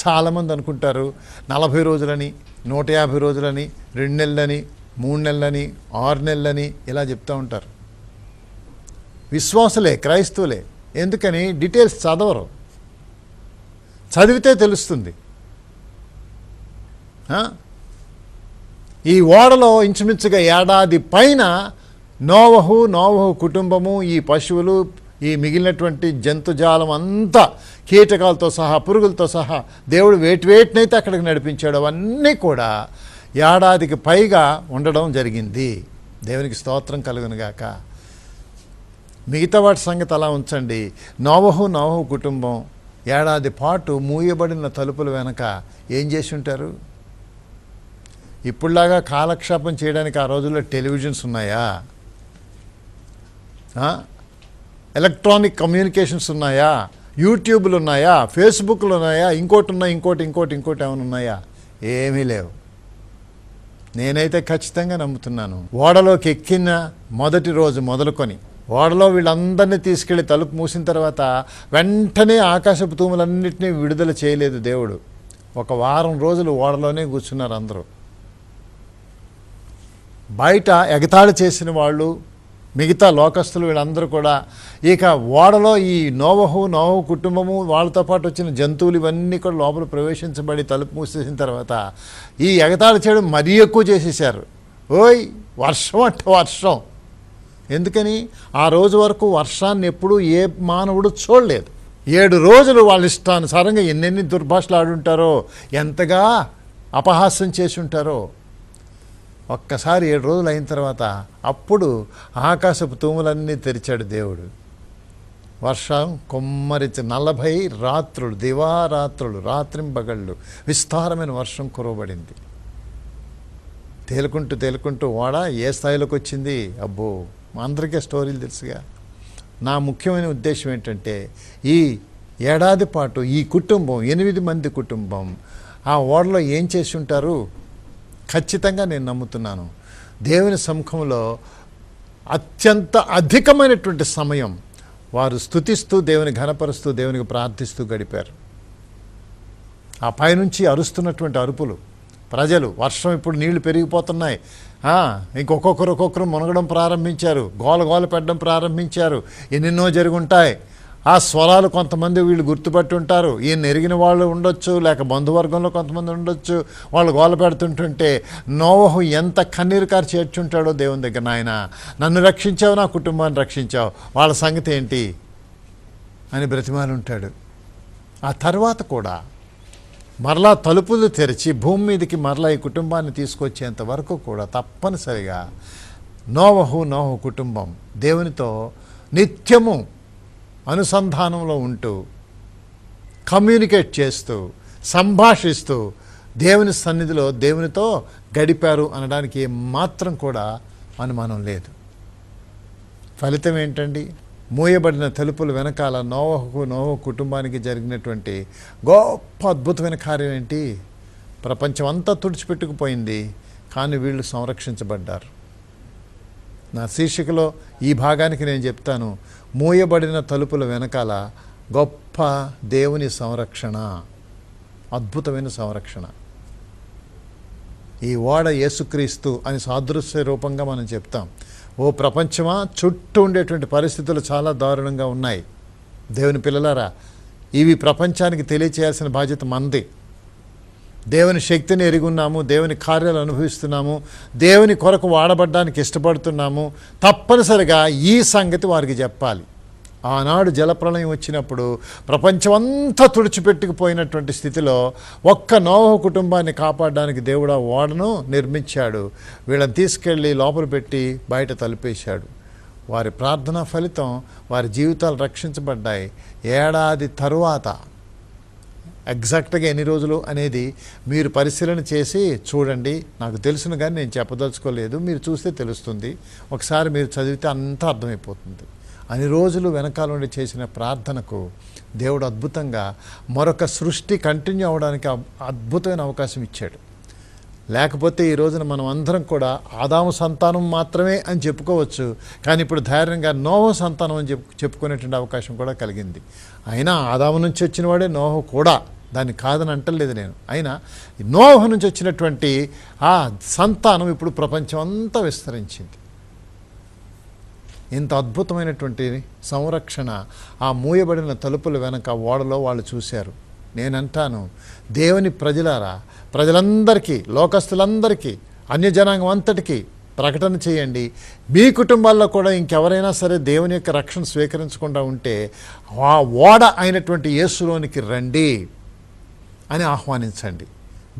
చాలామంది అనుకుంటారు 40 రోజులని, 150 రోజులని, 2 నెలలని, 3 నెలలని, 6 నెలలని ఇలా చెప్తూ ఉంటారు. విశ్వాసులే, క్రైస్తవులే. ఎందుకని? డీటెయిల్స్ చదవరు, చదివితే తెలుస్తుంది. ఈ ఓడలో ఇంచుమించుగా ఏడాది పైన నోవహు కుటుంబము, ఈ పశువులు, ఈ మిగిలినటువంటి జంతుజాలం అంతా కీటకాలతో సహా, పురుగులతో సహా దేవుడు వేటినైతే అక్కడికి నడిపించాడో అవన్నీ కూడా ఏడాదికి పైగా ఉండడం జరిగింది. దేవునికి స్తోత్రం కలుగునుగాక. మిగతా వాటి సంగతి అలా ఉంచండి. నోవహు కుటుంబం ఏడాది పాటు మూయబడిన తలుపుల వెనక ఏం చేసి ఉంటారు? ఇప్పుడులాగా కాలక్షేపం చేయడానికి ఆ రోజుల్లో టెలివిజన్స్ ఉన్నాయా? ఎలక్ట్రానిక్ కమ్యూనికేషన్స్ ఉన్నాయా? యూట్యూబ్లు ఉన్నాయా? ఫేస్బుక్లు ఉన్నాయా? ఇంకోటి ఏమైనా ఉన్నాయా? ఏమీ లేవు. నేనైతే ఖచ్చితంగా నమ్ముతున్నాను, ఓడలోకి ఎక్కిన మొదటి రోజు మొదలుకొని ఓడలో వీళ్ళందరినీ తీసుకెళ్ళి తలుపు మూసిన తర్వాత వెంటనే ఆకాశపు తూములన్నింటినీ విడుదల చేయలేదు దేవుడు. ఒక వారం రోజులు ఓడలోనే కూర్చున్నారు అందరూ. బయట ఎగతాళి చేసిన వాళ్ళు, మిగతా లోకస్తులు వీళ్ళందరూ కూడా ఇక ఓడలో ఈ నోవహు కుటుంబము వాళ్ళతో పాటు వచ్చిన జంతువులు ఇవన్నీ కూడా లోపల ప్రవేశించబడి తలుపు మూసేసిన తర్వాత ఈ ఎగతాళి చేయడం మరీ ఎక్కువ చేసేసారు. ఓయ్ వర్షం అంటే వర్షం. ఎందుకని? ఆ రోజు వరకు వర్షాన్ని ఎప్పుడూ ఏ మానవుడు చూడలేదు. 7 రోజులు వాళ్ళ ఇష్టానుసారంగా ఎన్నెన్ని దుర్భాషలు ఆడుంటారో, ఎంతగా అపహాస్యం చేసి ఉంటారో. ఒక్కసారి 7 రోజులు అయిన తర్వాత అప్పుడు ఆకాశపు తూములన్నీ తెరిచాడు దేవుడు. వర్షం కొమ్మరించి 40 రాత్రులు, దివారాత్రులు, రాత్రింబగళ్ళు విస్తారమైన వర్షం కురవబడింది. తేలుకుంటూ ఓడ ఏ స్థాయిలోకి వచ్చింది? అబ్బో, మా అందరికీ స్టోరీలు తెలుసుగా. నా ముఖ్యమైన ఉద్దేశం ఏంటంటే, ఈ ఏడాది పాటు ఈ కుటుంబం 8 మంది కుటుంబం ఆ ఓడలో ఏం చేసి ఉంటారు? ఖచ్చితంగా నేను నమ్ముతున్నాను, దేవుని సముఖంలో అత్యంత అధికమైనటువంటి సమయం వారు స్తుతిస్తూ, దేవుని ఘనపరుస్తూ, దేవునికి ప్రార్థిస్తూ గడిపారు. ఆ పైనుంచి అరుస్తున్నటువంటి అరుపులు, ప్రజలు, వర్షం ఇప్పుడు నీళ్లు పెరిగిపోతున్నాయి, ఒక్కొక్కరు మునగడం ప్రారంభించారు, గోల పెట్టడం ప్రారంభించారు, ఎన్నెన్నో జరుగుంటాయి. ఆ స్వరాలు కొంతమంది వీళ్ళు గుర్తుపట్టి ఉంటారు. ఈయన ఎరిగిన వాళ్ళు ఉండొచ్చు, లేక బంధువర్గంలో కొంతమంది ఉండొచ్చు. వాళ్ళు గోల పెడుతుంటుంటే నోవహు ఎంత కన్నీరు కారు చేర్చుంటాడో దేవుని దగ్గర. నాయన, నన్ను రక్షించావు, నా కుటుంబాన్ని రక్షించావు, వాళ్ళ సంగతి ఏంటి అని బ్రతిమాలి ఉంటాడు. ఆ తర్వాత కూడా మరలా తలుపులు తెరిచి భూమి మీదకి మరలా ఈ కుటుంబాన్ని తీసుకొచ్చేంత వరకు కూడా తప్పనిసరిగా నోవహు కుటుంబం దేవునితో నిత్యము అనుసంధానంలో ఉంటూ, కమ్యూనికేట్ చేస్తూ, సంభాషిస్తూ దేవుని సన్నిధిలో దేవునితో గడిపారు అనడానికి మాత్రం కూడా అనుమానం లేదు. ఫలితం ఏంటండి? మూయబడిన తలుపుల వెనకాల నోవహు కుటుంబానికి జరిగినటువంటి గొప్ప అద్భుతమైన కార్యం ఏంటి? ప్రపంచం అంతా తుడిచిపెట్టుకుపోయింది, కానీ వీళ్ళు సంరక్షించబడ్డారు. నా శీర్షికలో ఈ భాగానికి నేను చెప్తాను, మూయబడిన తలుపుల వెనకాల గొప్ప దేవుని సంరక్షణ, అద్భుతమైన సంరక్షణ. ఈ ఓడ యేసుక్రీస్తు అని సాదృశ్య రూపంగా మనం చెప్తాం. ఓ ప్రపంచమా, చుట్టూ ఉండేటువంటి పరిస్థితులు చాలా దారుణంగా ఉన్నాయి. దేవుని పిల్లలారా, ఇవి ప్రపంచానికి తెలియచేయాల్సిన బాధ్యత మనది. దేవుని శక్తిని ఎరుగున్నాము, దేవుని కార్యాలు అనుభవిస్తున్నాము, దేవుని కొరకు వాడబడ్డానికి ఇష్టపడుతున్నాము. తప్పనిసరిగా ఈ సంగతి వారికి చెప్పాలి. ఆనాడు జలప్రళయం వచ్చినప్పుడు ప్రపంచమంతా తుడిచిపెట్టుకుపోయినటువంటి స్థితిలో ఒక్క నోవహు కుటుంబాన్ని కాపాడడానికి దేవుడు ఆ ఓడను నిర్మించాడు. వీళ్ళని తీసుకెళ్ళి లోపల పెట్టి బయట తలుపేశాడు. వారి ప్రార్థనా ఫలితం వారి జీవితాలు రక్షించబడ్డాయి. ఏడాది తరువాత ఎగ్జాక్ట్గా ఎన్ని రోజులు అనేది మీరు పరిశీలన చేసి చూడండి. నాకు తెలుసును కానీ నేను చెప్పదలుచుకోలేదు, మీరు చూస్తే తెలుస్తుంది. ఒకసారి మీరు చదివితే అంతా అర్థమైపోతుంది. అన్ని రోజులు వెనకాల నుండి చేసిన ప్రార్థనకు దేవుడు అద్భుతంగా మరొక సృష్టి కంటిన్యూ అవ్వడానికి అద్భుతమైన అవకాశం ఇచ్చాడు. లేకపోతే ఈ రోజున మనం అందరం కూడా ఆదాము సంతానం మాత్రమే అని చెప్పుకోవచ్చు, కానీ ఇప్పుడు ధైర్యంగా నోవహు సంతానం అని చెప్పుకునేటువంటి అవకాశం కూడా కలిగింది. అయినా ఆదాము నుంచి వచ్చిన వాడే నోవహు కూడా, దాన్ని కాదని అంటలేదు నేను. అయినా నోవహు నుంచి వచ్చినటువంటి ఆ సంతానం ఇప్పుడు ప్రపంచం అంతా విస్తరించింది. ఇంత అద్భుతమైనటువంటి సంరక్షణ ఆ మూయబడిన తలుపుల వెనక ఓడలో వాళ్ళు చూశారు. నేనంటాను, దేవుని ప్రజలారా, ప్రజలందరికీ, లోకస్తులందరికీ, అన్యజనాంగం అంతటికీ ప్రకటన చేయండి. మీ కుటుంబాల్లో కూడా ఇంకెవరైనా సరే దేవుని యొక్క రక్షణ స్వీకరించకుండా ఉంటే ఆ ఓడ అయినటువంటి యేసులోనికి రండి అని ఆహ్వానించండి.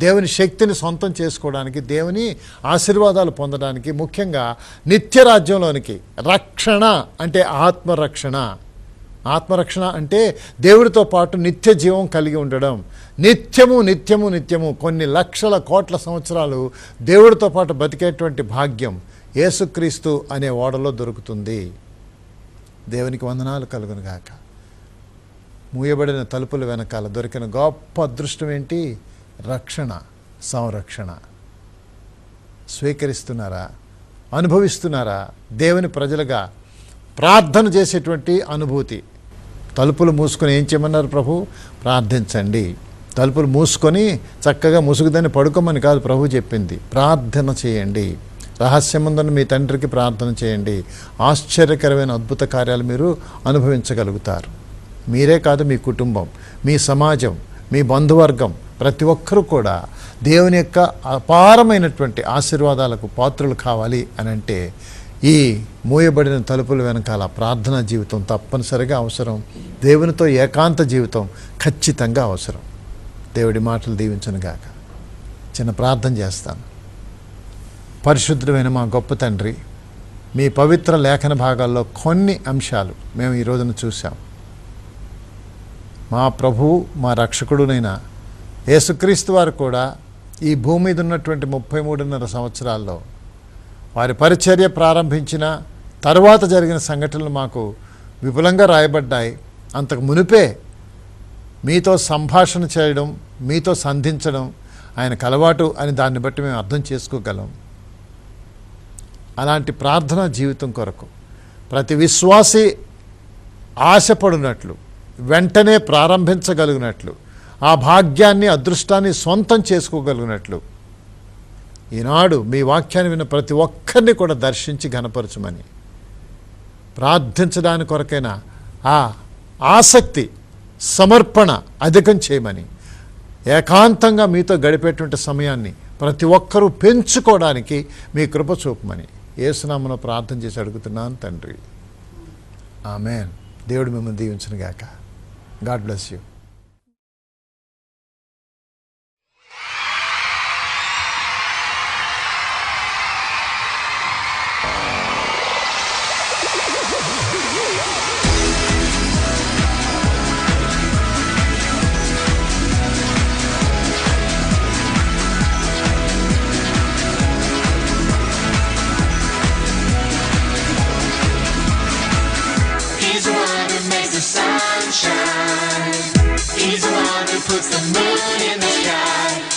దేవుని శక్తిని సొంతం చేసుకోవడానికి, దేవుని ఆశీర్వాదాలు పొందడానికి, ముఖ్యంగా నిత్యరాజ్యంలోనికి, రక్షణ అంటే ఆత్మరక్షణ, ఆత్మరక్షణ అంటే దేవుడితో పాటు నిత్య జీవం కలిగి ఉండడం. నిత్యము నిత్యము నిత్యము కొన్ని లక్షల కోట్ల సంవత్సరాలు దేవుడితో పాటు బతికేటువంటి భాగ్యం యేసుక్రీస్తు అనే ఓడలో దొరుకుతుంది. దేవునికి వందనాలు కలుగును గాక. మూయబడిన తలుపుల వెనకాల దొరికిన గొప్ప అదృష్టం ఏంటి? రక్షణ, సంరక్షణ. స్వీకరిస్తున్నారా? అనుభవిస్తున్నారా? దేవుని ప్రజలుగా ప్రార్థన చేసేటువంటి అనుభూతి. తలుపులు మూసుకొని ఏం చేయమన్నారు ప్రభు? ప్రార్థించండి. తలుపులు మూసుకొని చక్కగా ముసుగుదని పడుకోమని కాదు ప్రభు చెప్పింది. ప్రార్థన చేయండి. రహస్యముందున్న మీ తండ్రికి ప్రార్థన చేయండి. ఆశ్చర్యకరమైన అద్భుత కార్యాలు మీరు అనుభవించగలుగుతారు. మీరే కాదు, మీ కుటుంబం, మీ సమాజం, మీ బంధువర్గం, ప్రతి ఒక్కరూ కూడా దేవుని యొక్క అపారమైనటువంటి ఆశీర్వాదాలకు పాత్రలు కావాలి అని అంటే ఈ మూయబడిన తలుపుల వెనకాల ప్రార్థనా జీవితం తప్పనిసరిగా అవసరం. దేవునితో ఏకాంత జీవితం ఖచ్చితంగా అవసరం. దేవుడి మాటలు దీవించను గాక. చిన్న ప్రార్థన చేస్తాను. పరిశుద్ధమైన మా గొప్ప తండ్రి, మీ పవిత్ర లేఖన భాగాల్లో కొన్ని అంశాలు మేము ఈ రోజున చూసాం. మా ప్రభువు, మా రక్షకుడునైన యేసుక్రీస్తు వారు కూడా ఈ భూమి మీద ఉన్నటువంటి 33.5 సంవత్సరాల్లో వారి పరిచర్య ప్రారంభించిన తరువాత జరిగిన సంఘటనలు మాకు విపులంగా రాయబడ్డాయి. అంతకు మునిపే మీతో సంభాషణ చేయడం, మీతో సంధించడం ఆయనకు అలవాటు అని దాన్ని బట్టి మేము అర్థం చేసుకోగలం. అలాంటి ప్రార్థనా జీవితం కొరకు ప్రతి విశ్వాసి ఆశపడినట్లు, వెంటనే ప్రారంభించగలిగినట్లు, ఆ భాగ్యాన్ని, అదృష్టాన్ని సొంతం చేసుకోగలిగినట్లు ఈనాడు మీ వాక్యాన్ని విన్న ప్రతి ఒక్కరిని కూడా దర్శించి ఘనపరచమని, ప్రార్థించడానికి కొరకైనా ఆ ఆసక్తి, సమర్పణ అధికం చేయమని, ఏకాంతంగా మీతో గడిపేటువంటి సమయాన్ని ప్రతి ఒక్కరూ పెంచుకోవడానికి మీ కృప చూపమని యేసునామములో ప్రార్థన చేసి అడుగుతున్నాను తండ్రి. ఆమేన్. దేవుడు మిమ్మల్ని దీవించును గాక. God bless you. He's the one who makes the sun shine. He's the one who puts the moon in the sky.